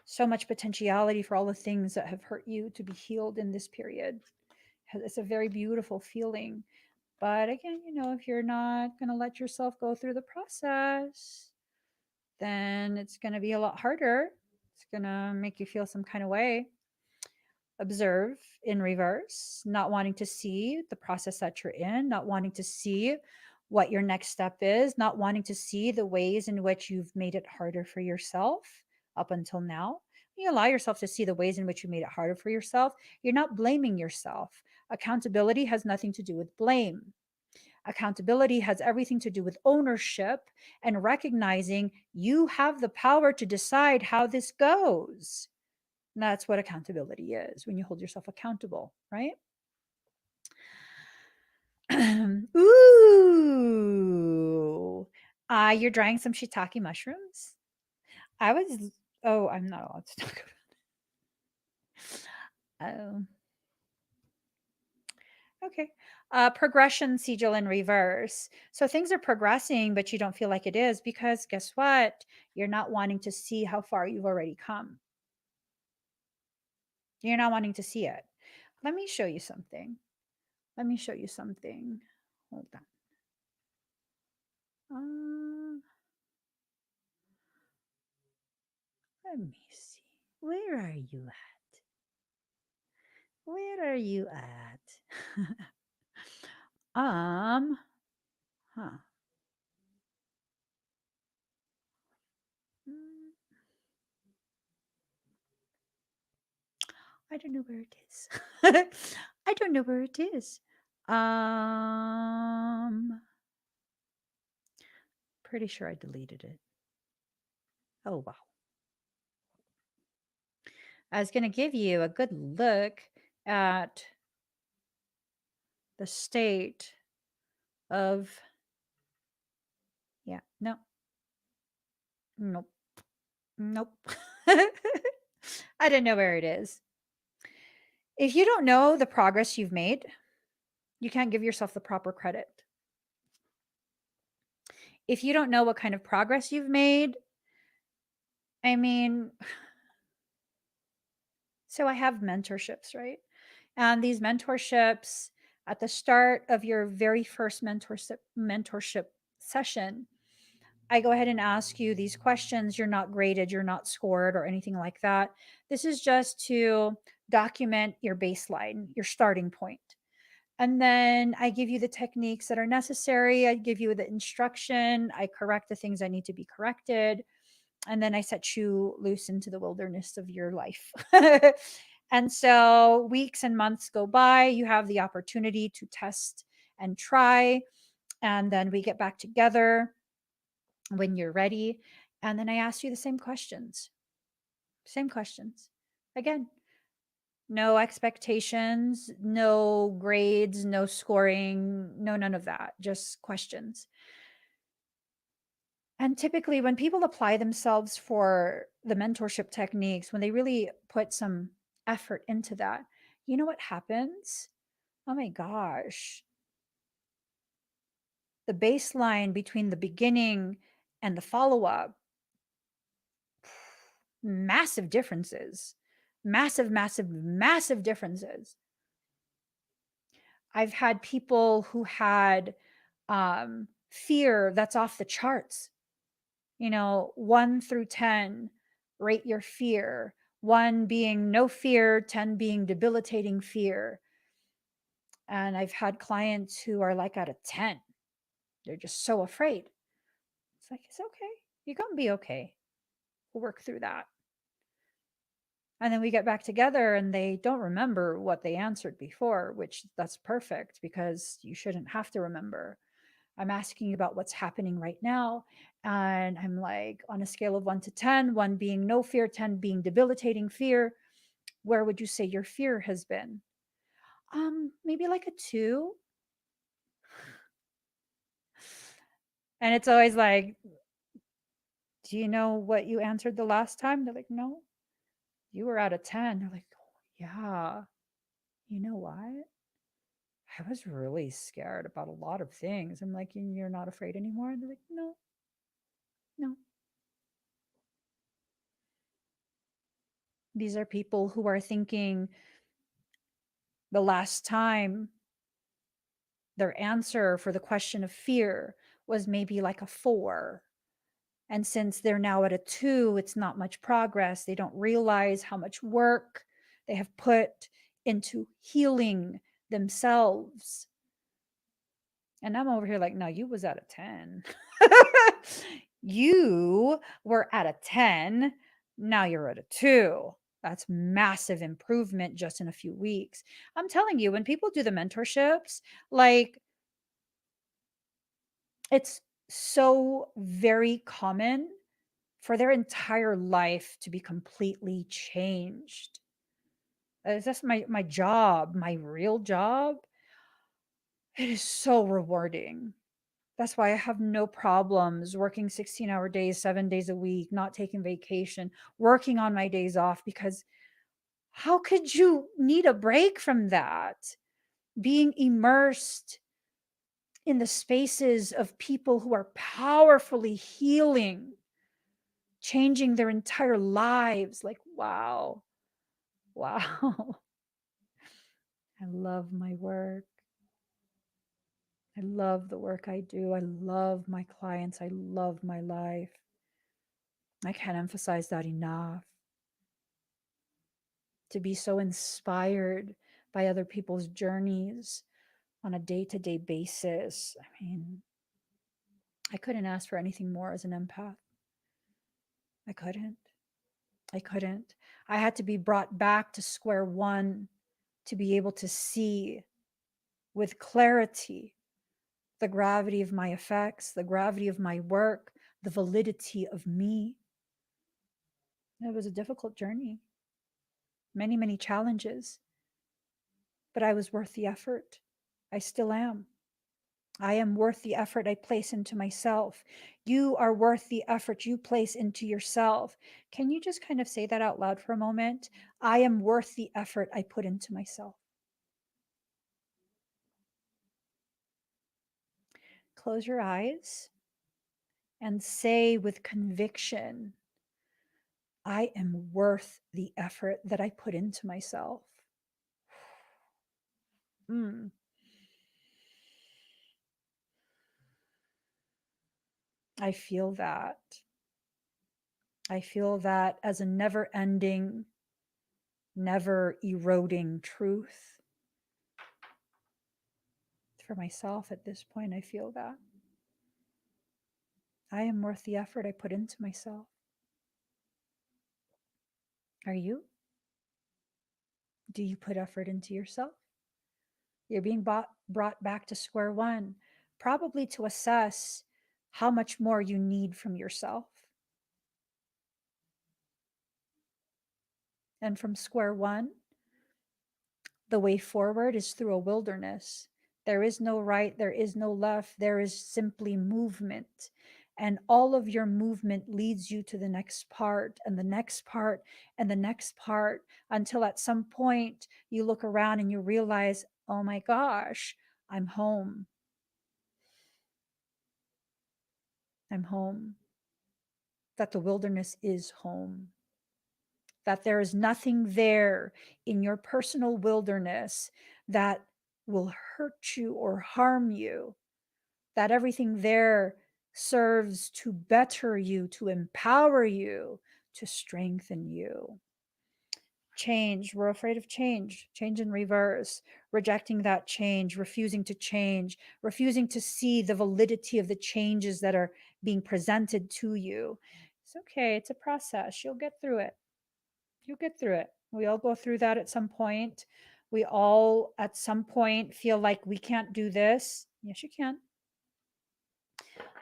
so much potentiality for all the things that have hurt you to be healed in this period. It's a very beautiful feeling. But again, if you're not going to let yourself go through the process, then it's going to be a lot harder. It's going to make you feel some kind of way. Observe in reverse, not wanting to see the process that you're in, not wanting to see what your next step is, not wanting to see the ways in which you've made it harder for yourself up until now. When you allow yourself to see the ways in which you made it harder for yourself, you're not blaming yourself. Accountability has nothing to do with blame. Accountability has everything to do with ownership and recognizing you have the power to decide how this goes. And that's what accountability is, when you hold yourself accountable, right? Ooh. You're drying some shiitake mushrooms? I'm not allowed to talk about it. Oh. Okay. Progression sigil in reverse. So things are progressing, but you don't feel like it is because guess what? You're not wanting to see how far you've already come. You're not wanting to see it. Let me show you something. Let me show you something. Hold on. Let me see. Where are you at? Where are you at? Huh. I don't know where it is. I don't know where it is. Pretty sure I deleted it. Oh, wow. I was going to give you a good look at the state of, yeah, no, nope, nope. I don't know where it is. If you don't know the progress you've made, you can't give yourself the proper credit. If you don't know what kind of progress you've made, I mean, so I have mentorships, right? And these mentorships, at the start of your very first mentorship session, I go ahead and ask you these questions. You're not graded, you're not scored or anything like that. This is just to document your baseline, your starting point. And then I give you the techniques that are necessary. I give you the instruction. I correct the things that need to be corrected. And then I set you loose into the wilderness of your life. And so weeks and months go by. You have the opportunity to test and try. And then we get back together when you're ready. And then I ask you the same questions. Same questions. Again, no expectations, no grades, no scoring, no, none of that, just questions. And typically, when people apply themselves for the mentorship techniques, when they really put some effort into that, you know what happens? Oh my gosh. The baseline between the beginning and the follow up, massive differences. Massive, massive, massive differences. I've had people who had fear that's off the charts. 1 through 10, rate your fear. 1 being no fear, 10 being debilitating fear. And I've had clients who are like at a 10. They're just so afraid. It's like, it's okay. You're going to be okay. We'll work through that. And then we get back together and they don't remember what they answered before, which that's perfect because you shouldn't have to remember. I'm asking you about what's happening right now. And I'm like, on a scale of 1 to 10, 1 being no fear, 10 being debilitating fear, where would you say your fear has been? Maybe like a 2. And it's always like, do you know what you answered the last time? They're like, no, you were at a 10. They're like, oh, yeah. You know what? I was really scared about a lot of things. I'm like, and you're not afraid anymore? And they're like, no, no. These are people who are thinking the last time their answer for the question of fear was maybe like a 4. And since they're now at a 2, it's not much progress. They don't realize how much work they have put into healing themselves. And I'm over here like, no, you was at a 10. You were at a 10. Now you're at a 2. That's massive improvement just in a few weeks. I'm telling you, when people do the mentorships, like, it's so very common for their entire life to be completely changed. That's my job, my real job. It is so rewarding. That's why I have no problems working 16-hour days, 7 days a week, not taking vacation, working on my days off, because how could you need a break from that? Being immersed in the spaces of people who are powerfully healing, changing their entire lives. Like, wow. Wow. I love my work. I love the work I do. I love my clients. I love my life. I can't emphasize that enough. To be so inspired by other people's journeys on a day-to-day basis. I mean, I couldn't ask for anything more as an empath. I couldn't. I couldn't. I had to be brought back to square one to be able to see with clarity the gravity of my effects, the gravity of my work, the validity of me. It was a difficult journey, many, many challenges, but I was worth the effort. I still am. I am worth the effort I place into myself. You are worth the effort you place into yourself. Can you just kind of say that out loud for a moment? I am worth the effort I put into myself. Close your eyes and say with conviction, I am worth the effort that I put into myself. Mm. I feel that. I feel that as a never ending, never eroding truth. For myself at this point, I feel that. I am worth the effort I put into myself. Are you? Do you put effort into yourself? You're being brought back to square one, probably to assess how much more you need from yourself. And from square one, the way forward is through a wilderness. There is no right, there is no left, there is simply movement. And all of your movement leads you to the next part and the next part and the next part until at some point you look around and you realize, oh my gosh, I'm home. I'm home. That the wilderness is home. That there is nothing there in your personal wilderness that will hurt you or harm you, that everything there serves to better you, to empower you, to strengthen you. Change, we're afraid of change in reverse, rejecting that change, refusing to change, refusing to see the validity of the changes that are being presented to you. It's okay, it's a process. You'll get through it. You'll get through it. We all go through that at some point. We all, at some point, feel like we can't do this. Yes, you can.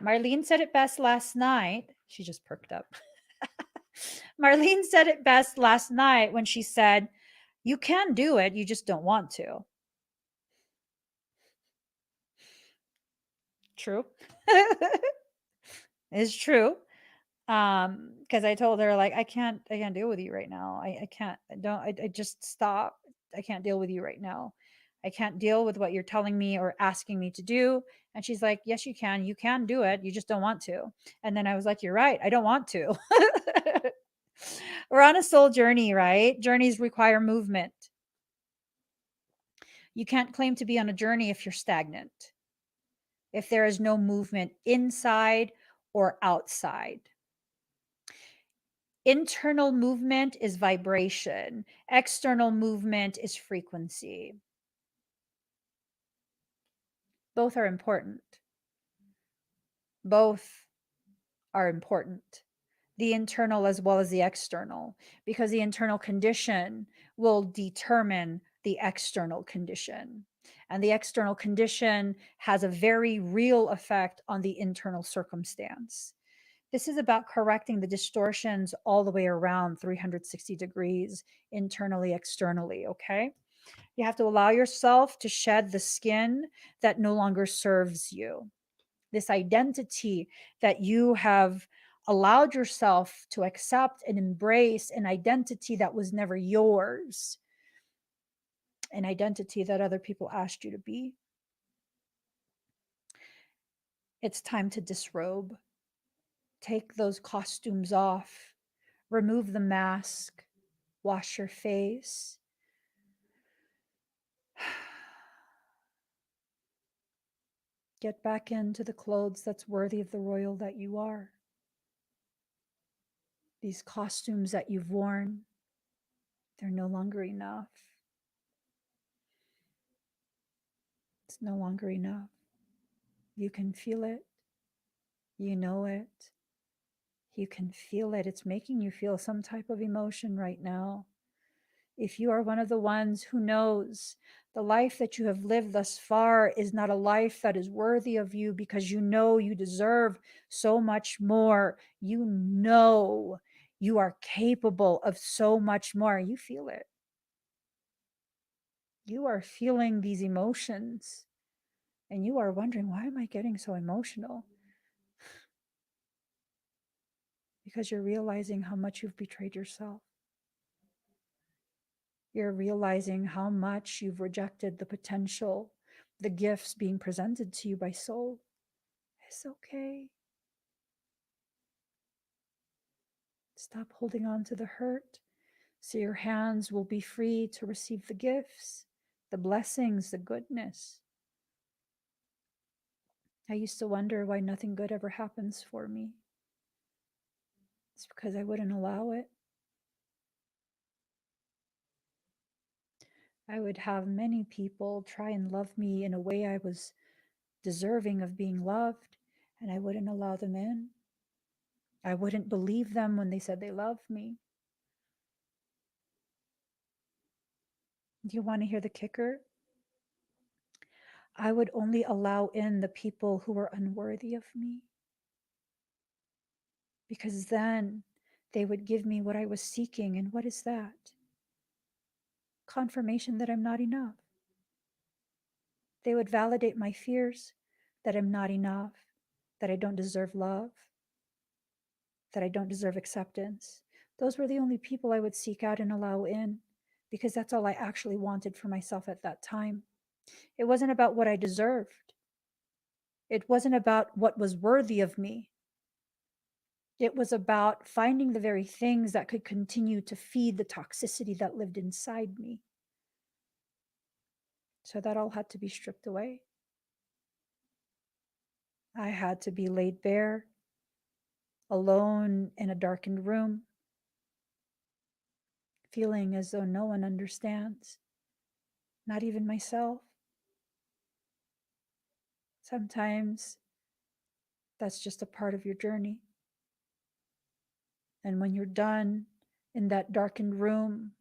Marlene said it best last night. She just perked up. Marlene said it best last night when she said, you can do it, you just don't want to. True. It's true. Because I told her, like, I can't deal with you right now. I can't, I just stop. I can't deal with you right now. I can't deal with what you're telling me or asking me to do. And she's like, yes, you can do it. You just don't want to. And then I was like, you're right. I don't want to. We're on a soul journey, right? Journeys require movement. You can't claim to be on a journey if you're stagnant, if there is no movement inside or outside. Internal movement is vibration. External movement is frequency. Both are important. Both are important. The internal as well as the external, because the internal condition will determine the external condition. And the external condition has a very real effect on the internal circumstance. This is about correcting the distortions all the way around 360 degrees, internally, externally, okay? You have to allow yourself to shed the skin that no longer serves you. This identity that you have allowed yourself to accept and embrace, an identity that was never yours, an identity that other people asked you to be. It's time to disrobe. Take those costumes off. Remove the mask. Wash your face. Get back into the clothes that's worthy of the royal that you are. These costumes that you've worn, they're no longer enough. It's no longer enough. You can feel it. You know it. You can feel it. It's making you feel some type of emotion right now. If you are one of the ones who knows the life that you have lived thus far is not a life that is worthy of you because you know you deserve so much more, you know you are capable of so much more, you feel it. You are feeling these emotions and you are wondering, why am I getting so emotional? Because you're realizing how much you've betrayed yourself. You're realizing how much you've rejected the potential, the gifts being presented to you by soul. It's okay. Stop holding on to the hurt so your hands will be free to receive the gifts, the blessings, the goodness. I used to wonder why nothing good ever happens for me. It's because I wouldn't allow it. I would have many people try and love me in a way I was deserving of being loved, and I wouldn't allow them in. I wouldn't believe them when they said they loved me. Do you want to hear the kicker? I would only allow in the people who were unworthy of me, because then they would give me what I was seeking. And what is that? Confirmation that I'm not enough. They would validate my fears that I'm not enough, that I don't deserve love, that I don't deserve acceptance. Those were the only people I would seek out and allow in, because that's all I actually wanted for myself at that time. It wasn't about what I deserved. It wasn't about what was worthy of me. It was about finding the very things that could continue to feed the toxicity that lived inside me. So that all had to be stripped away. I had to be laid bare, alone in a darkened room, feeling as though no one understands, not even myself. Sometimes that's just a part of your journey. And when you're done in that darkened room,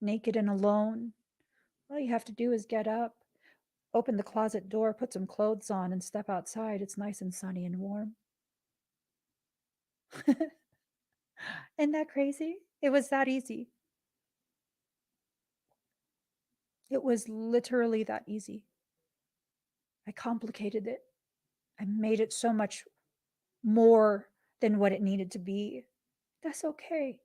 naked and alone, all you have to do is get up, open the closet door, put some clothes on, and step outside. It's nice and sunny and warm. Isn't that crazy? It was that easy. It was literally that easy. I complicated it. I made it so much more than what it needed to be. That's okay.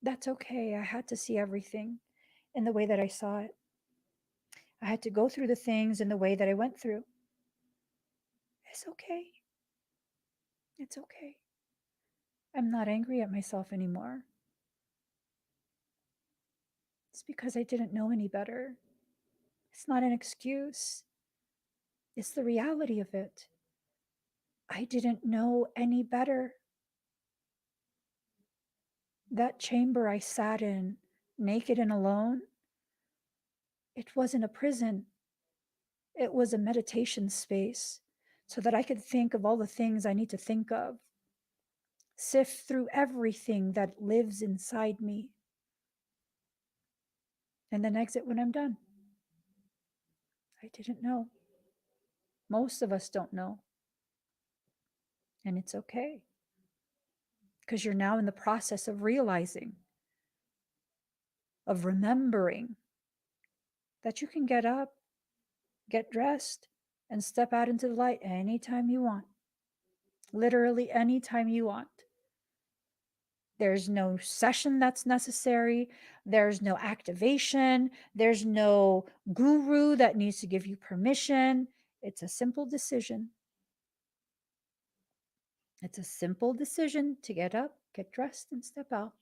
That's okay. I had to see everything in the way that I saw it. I had to go through the things in the way that I went through. It's okay. It's okay. I'm not angry at myself anymore. It's because I didn't know any better. It's not an excuse. It's the reality of it. I didn't know any better. That chamber I sat in, naked and alone, it wasn't a prison. It was a meditation space so that I could think of all the things I need to think of, sift through everything that lives inside me, and then exit when I'm done. I didn't know. Most of us don't know. And it's okay, because you're now in the process of realizing, of remembering that you can get up, get dressed, and step out into the light anytime you want. Literally anytime you want. There's no session that's necessary. There's no activation. There's no guru that needs to give you permission. It's a simple decision. It's a simple decision to get up, get dressed, and step out.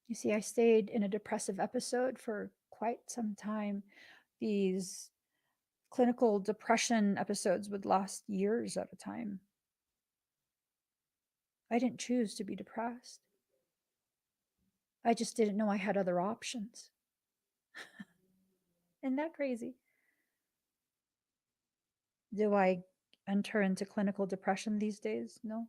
You see, I stayed in a depressive episode for quite some time. These clinical depression episodes would last years at a time. I didn't choose to be depressed. I just didn't know I had other options. Isn't that crazy? Do I enter into clinical depression these days. No.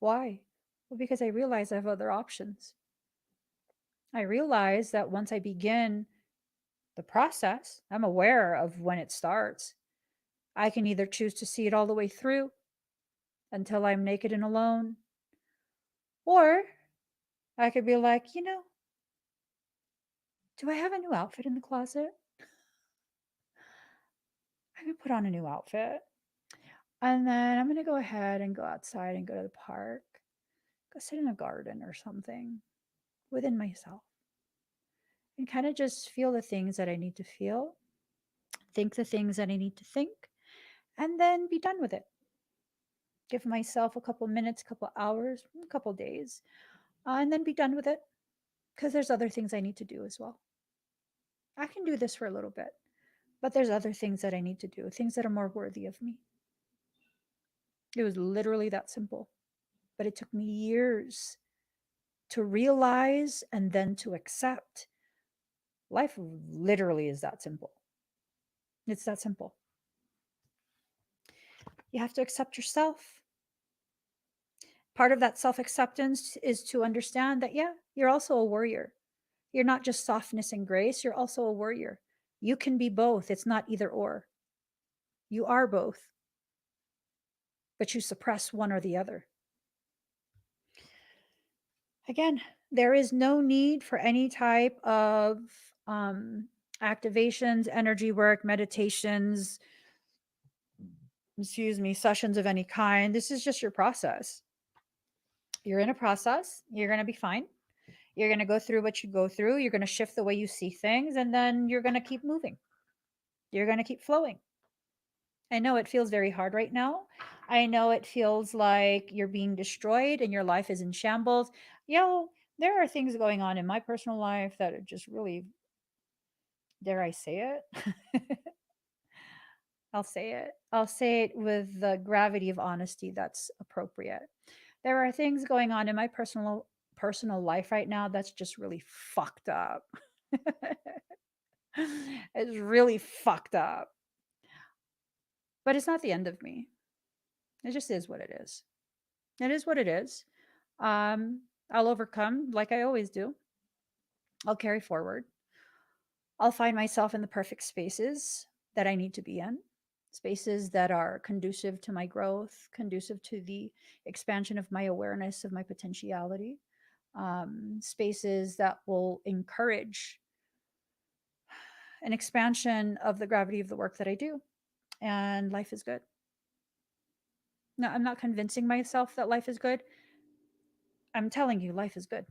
Why? Well, because I realize I have other options. I realize that once I begin the process, I'm aware of when it starts. I can either choose to see it all the way through until I'm naked and alone, or I could be like, do I have a new outfit in the closet? I'm going to put on a new outfit. And then I'm going to go ahead and go outside and go to the park, go sit in a garden or something within myself and kind of just feel the things that I need to feel, think the things that I need to think, and then be done with it. Give myself a couple minutes, a couple hours, a couple days, and then be done with it because there's other things I need to do as well. I can do this for a little bit, but there's other things that I need to do, things that are more worthy of me. It was literally that simple, but it took me years to realize and then to accept. Life literally is that simple. It's that simple. You have to accept yourself. Part of that self acceptance is to understand that, yeah, you're also a warrior. You're not just softness and grace, you're also a warrior. You can be both. It's not either or. You are both, but you suppress one or the other. Again, there is no need for any type of activations, energy work, meditations, sessions of any kind. This is just your process. You're in a process. You're going to be fine. You're going to go through what you go through. You're going to shift the way you see things, and then you're going to keep moving. You're going to keep flowing. I know it feels very hard right now. I know it feels like you're being destroyed and your life is in shambles. There are things going on in my personal life that are just really, dare I say it? I'll say it. I'll say it with the gravity of honesty that's appropriate. There are things going on in my personal life right now that's just really fucked up. It's really fucked up. But it's not the end of me. It just is what it is. It is what it is. I'll overcome like I always do. I'll carry forward. I'll find myself in the perfect spaces that I need to be in, spaces that are conducive to my growth, conducive to the expansion of my awareness of my potentiality, spaces that will encourage an expansion of the gravity of the work that I do. And life is good. No, I'm not convincing myself that life is good. I'm telling you, life is good.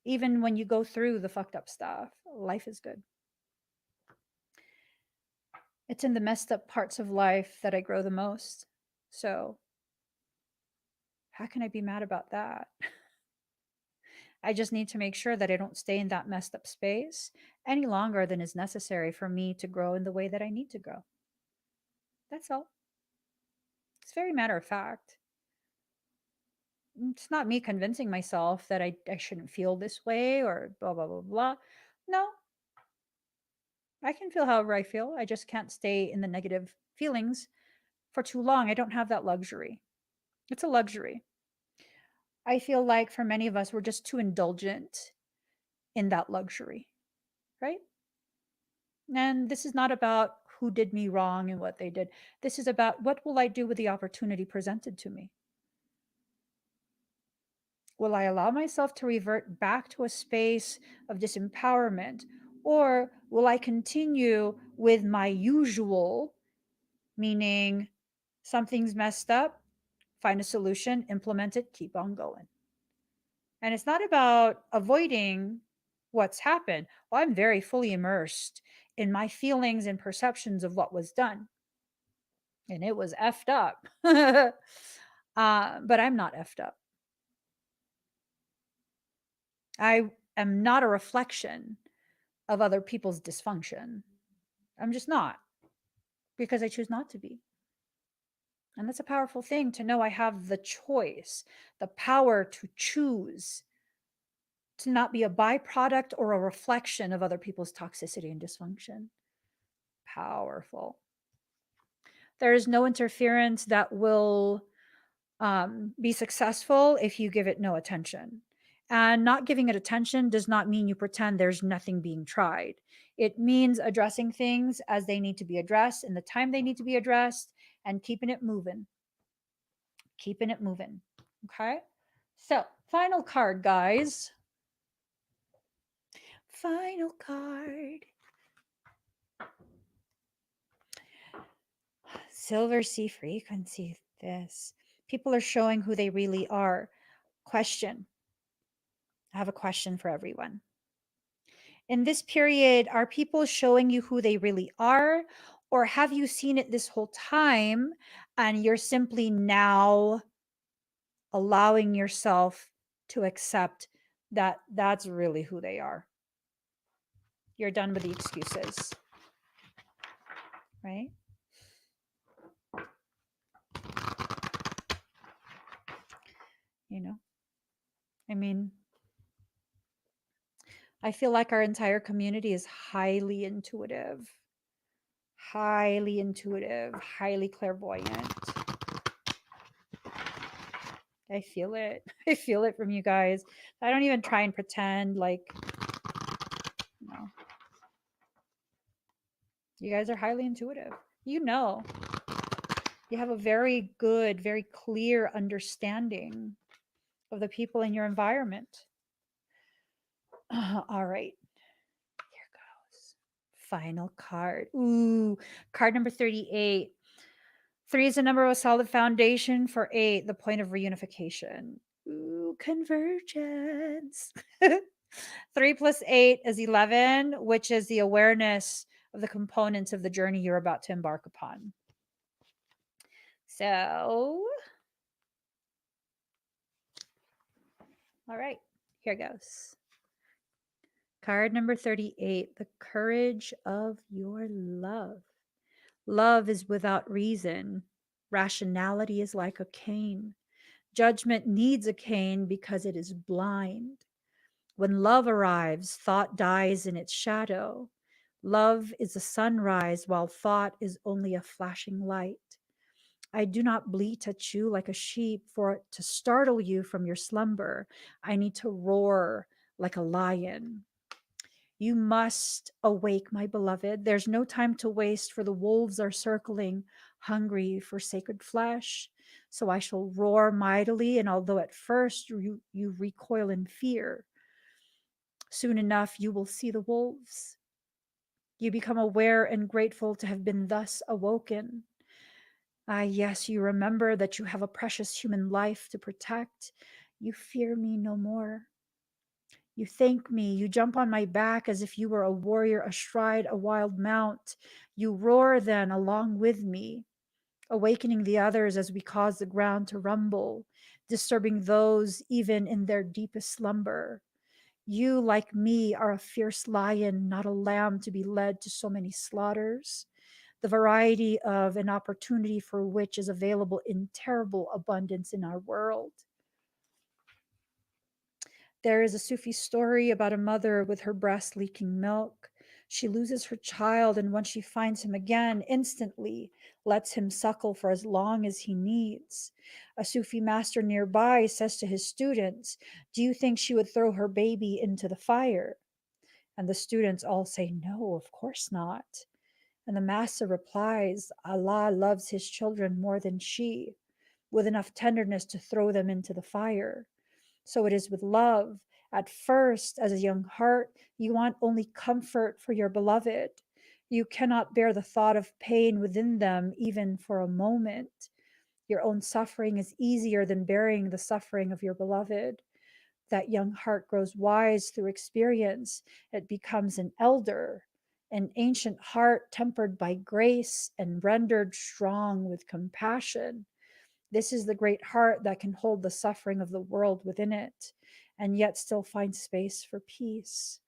Even when you go through the fucked up stuff, life is good. It's in the messed up parts of life that I grow the most. So, how can I be mad about that? I just need to make sure that I don't stay in that messed up space any longer than is necessary for me to grow in the way that I need to grow. That's all. It's very matter of fact. It's not me convincing myself that I shouldn't feel this way or blah, blah, blah, blah. No, I can feel however I feel. I just can't stay in the negative feelings for too long. I don't have that luxury. It's a luxury. I feel like for many of us, we're just too indulgent in that luxury, right? And this is not about who did me wrong and what they did. This is about what will I do with the opportunity presented to me? Will I allow myself to revert back to a space of disempowerment? Or will I continue with my usual, meaning something's messed up, find a solution, implement it, keep on going? And it's not about avoiding what's happened. Well, I'm very fully immersed in my feelings and perceptions of what was done. And it was effed up. But I'm not effed up. I am not a reflection of other people's dysfunction. I'm just not, because I choose not to be. And that's a powerful thing to know I have the choice, the power to choose to not be a byproduct or a reflection of other people's toxicity and dysfunction. Powerful. There is no interference that will be successful if you give it no attention. And not giving it attention does not mean you pretend there's nothing being tried. It means addressing things as they need to be addressed in the time they need to be addressed and keeping it moving. Keeping it moving. Okay. So, final card, guys. Final card. Silver sea frequency. This. People are showing who they really are. Question. I have a question for everyone. In this period, are people showing you who they really are? Or have you seen it this whole time and you're simply now allowing yourself to accept that that's really who they are? You're done with the excuses, right? You know, I mean, I feel like our entire community is highly intuitive, highly clairvoyant. I feel it. I feel it from you guys. I don't even try and pretend like, no. You guys are highly intuitive. You know. You have a very good, very clear understanding of the people in your environment. All right. Here goes. Final card. Ooh, card number 38. 3 is a number of a solid foundation. For 8, the point of reunification. Ooh, convergence. 3 plus 8 is 11, which is the awareness of the components of the journey you're about to embark upon. So, all right, here goes. Card number 38, the courage of your love. Love is without reason. Rationality is like a cane. Judgment needs a cane because it is blind. When love arrives, thought dies in its shadow. Love is a sunrise, while thought is only a flashing light. I do not bleat at you like a sheep for to startle you from your slumber. I need to roar like a lion. You must awake, my beloved. There's no time to waste, for the wolves are circling, hungry for sacred flesh. So I shall roar mightily, and although at first you recoil in fear, soon enough you will see the wolves. You become aware and grateful to have been thus awoken. Ah, yes, you remember that you have a precious human life to protect. You fear me no more. You thank me. You jump on my back as if you were a warrior astride a wild mount. You roar then along with me, awakening the others as we cause the ground to rumble, disturbing those even in their deepest slumber. You, like me, are a fierce lion, not a lamb to be led to so many slaughters. The variety of an opportunity for which is available in terrible abundance in our world. There is a Sufi story about a mother with her breast leaking milk. She loses her child, and when she finds him again, instantly lets him suckle for as long as he needs. A Sufi master nearby says to his students, "Do you think she would throw her baby into the fire?" And the students all say, "No, of course not." And the master replies, "Allah loves his children more than she, with enough tenderness to throw them into the fire." So it is with love. At first, as a young heart, you want only comfort for your beloved. You cannot bear the thought of pain within them, even for a moment. Your own suffering is easier than bearing the suffering of your beloved. That young heart grows wise through experience. It becomes an elder, an ancient heart tempered by grace and rendered strong with compassion. This is the great heart that can hold the suffering of the world within it and yet still find space for peace,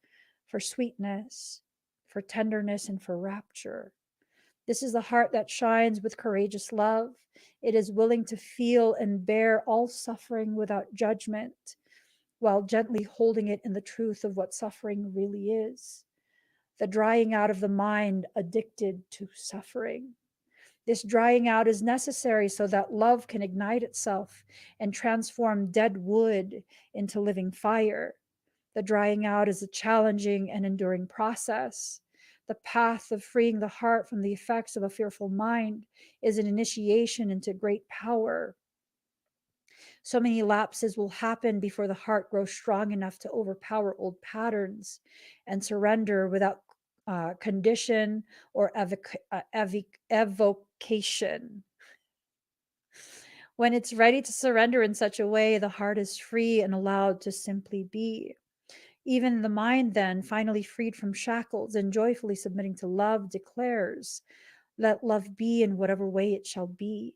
for sweetness, for tenderness, and for rapture. This is the heart that shines with courageous love. It is willing to feel and bear all suffering without judgment, while gently holding it in the truth of what suffering really is. The drying out of the mind addicted to suffering. This drying out is necessary so that love can ignite itself and transform dead wood into living fire. The drying out is a challenging and enduring process. The path of freeing the heart from the effects of a fearful mind is an initiation into great power. So many lapses will happen before the heart grows strong enough to overpower old patterns and surrender without condition or evocation. When it's ready to surrender in such a way, the heart is free and allowed to simply be. Even the mind, then, finally freed from shackles and joyfully submitting to love, declares, "Let love be in whatever way it shall be.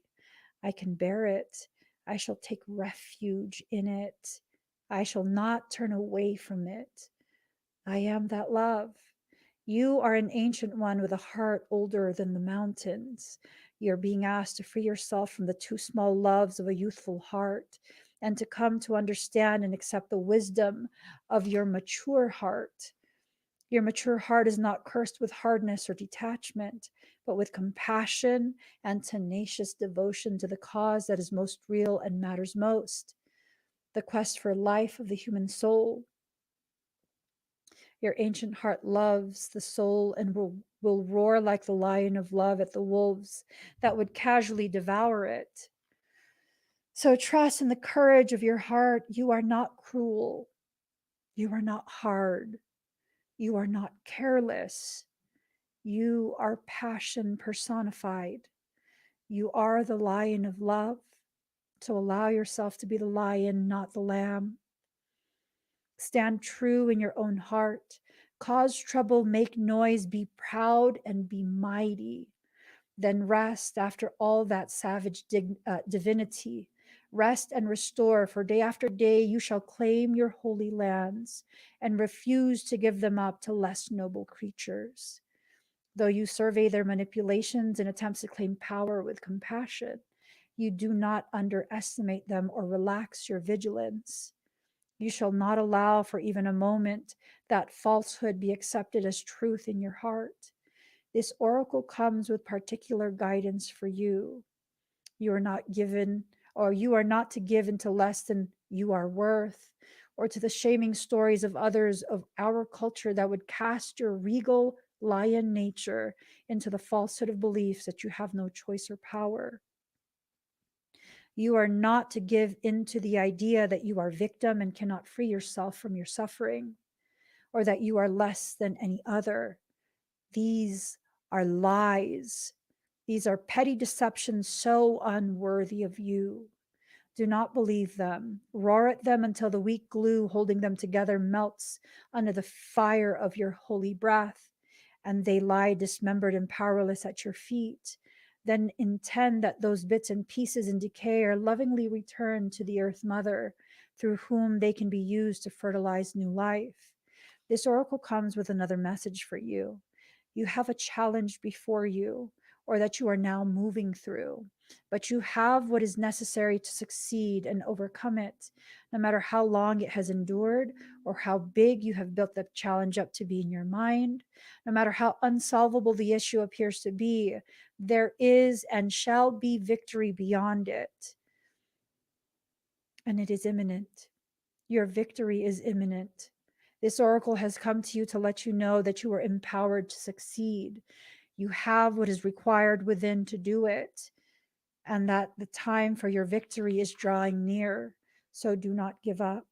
I can bear it. I shall take refuge in it. I shall not turn away from it. I am that love." You are an ancient one with a heart older than the mountains. You're being asked to free yourself from the too small loves of a youthful heart and to come to understand and accept the wisdom of your mature heart. Your mature heart is not cursed with hardness or detachment, but with compassion and tenacious devotion to the cause that is most real and matters most, the quest for life of the human soul. Your ancient heart loves the soul and will roar like the lion of love at the wolves that would casually devour it. So trust in the courage of your heart. You are not cruel. You are not hard. You are not careless. You are passion personified. You are the lion of love. So allow yourself to be the lion, not the lamb. Stand true in your own heart. Cause trouble, make noise, be proud, and be mighty. Then rest after all that savage divinity. Rest and restore, for day after day you shall claim your holy lands and refuse to give them up to less noble creatures. Though you survey their manipulations and attempts to claim power with compassion, you do not underestimate them or relax your vigilance. You shall not allow for even a moment that falsehood be accepted as truth in your heart. This oracle comes with particular guidance for you. You are not given, or you are not to give into less than you are worth, or to the shaming stories of others of our culture that would cast your regal lion nature into the falsehood of beliefs that you have no choice or power. You are not to give into the idea that you are victim and cannot free yourself from your suffering, or that you are less than any other. These are lies. These are petty deceptions so unworthy of you. Do not believe them. Roar at them until the weak glue holding them together melts under the fire of your holy breath, and they lie dismembered and powerless at your feet. Then intend that those bits and pieces in decay are lovingly returned to the earth mother, through whom they can be used to fertilize new life. This oracle comes with another message for you. You have a challenge before you, or that you are now moving through, but you have what is necessary to succeed and overcome it, no matter how long it has endured or how big you have built the challenge up to be in your mind. No matter how unsolvable the issue appears to be, there is and shall be victory beyond it. And it is imminent. Your victory is imminent. This oracle has come to you to let you know that you are empowered to succeed. You have what is required within to do it, and that the time for your victory is drawing near. So do not give up.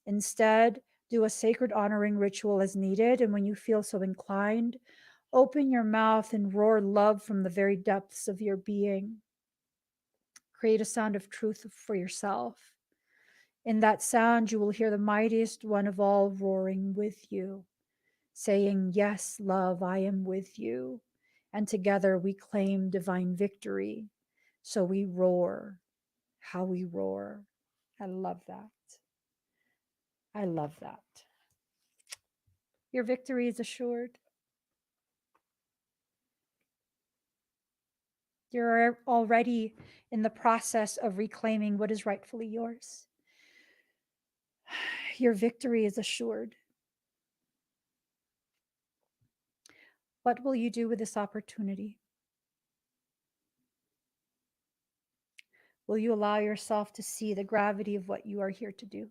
Instead, do a sacred honoring ritual as needed, and when you feel so inclined, open your mouth and roar love from the very depths of your being. Create a sound of truth for yourself. In that sound, you will hear the mightiest one of all roaring with you, saying, "Yes, love, I am with you." And together we claim divine victory. So we roar. How we roar. I love that. I love that. Your victory is assured. You're already in the process of reclaiming what is rightfully yours. Your victory is assured. What will you do with this opportunity? Will you allow yourself to see the gravity of what you are here to do?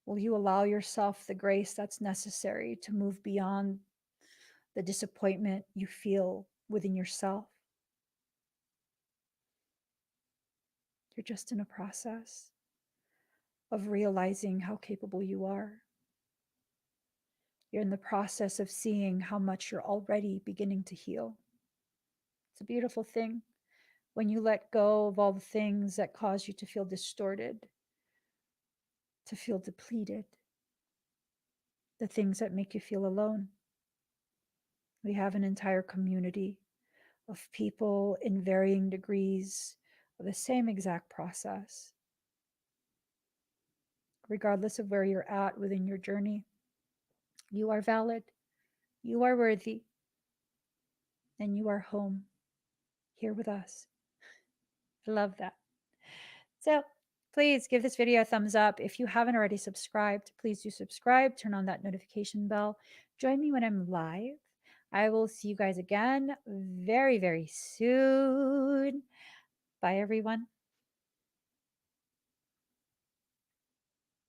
Will you allow yourself the grace that's necessary to move beyond the disappointment you feel within yourself? You're just in a process of realizing how capable you are. You're in the process of seeing how much you're already beginning to heal. It's a beautiful thing when you let go of all the things that cause you to feel distorted, to feel depleted, the things that make you feel alone. We have an entire community of people in varying degrees of the same exact process. Regardless of where you're at within your journey, you are valid, you are worthy, and you are home here with us. I love that. So please give this video a thumbs up. If you haven't already subscribed, please do subscribe, turn on that notification bell. Join me when I'm live. I will see you guys again very, very soon. Bye, everyone.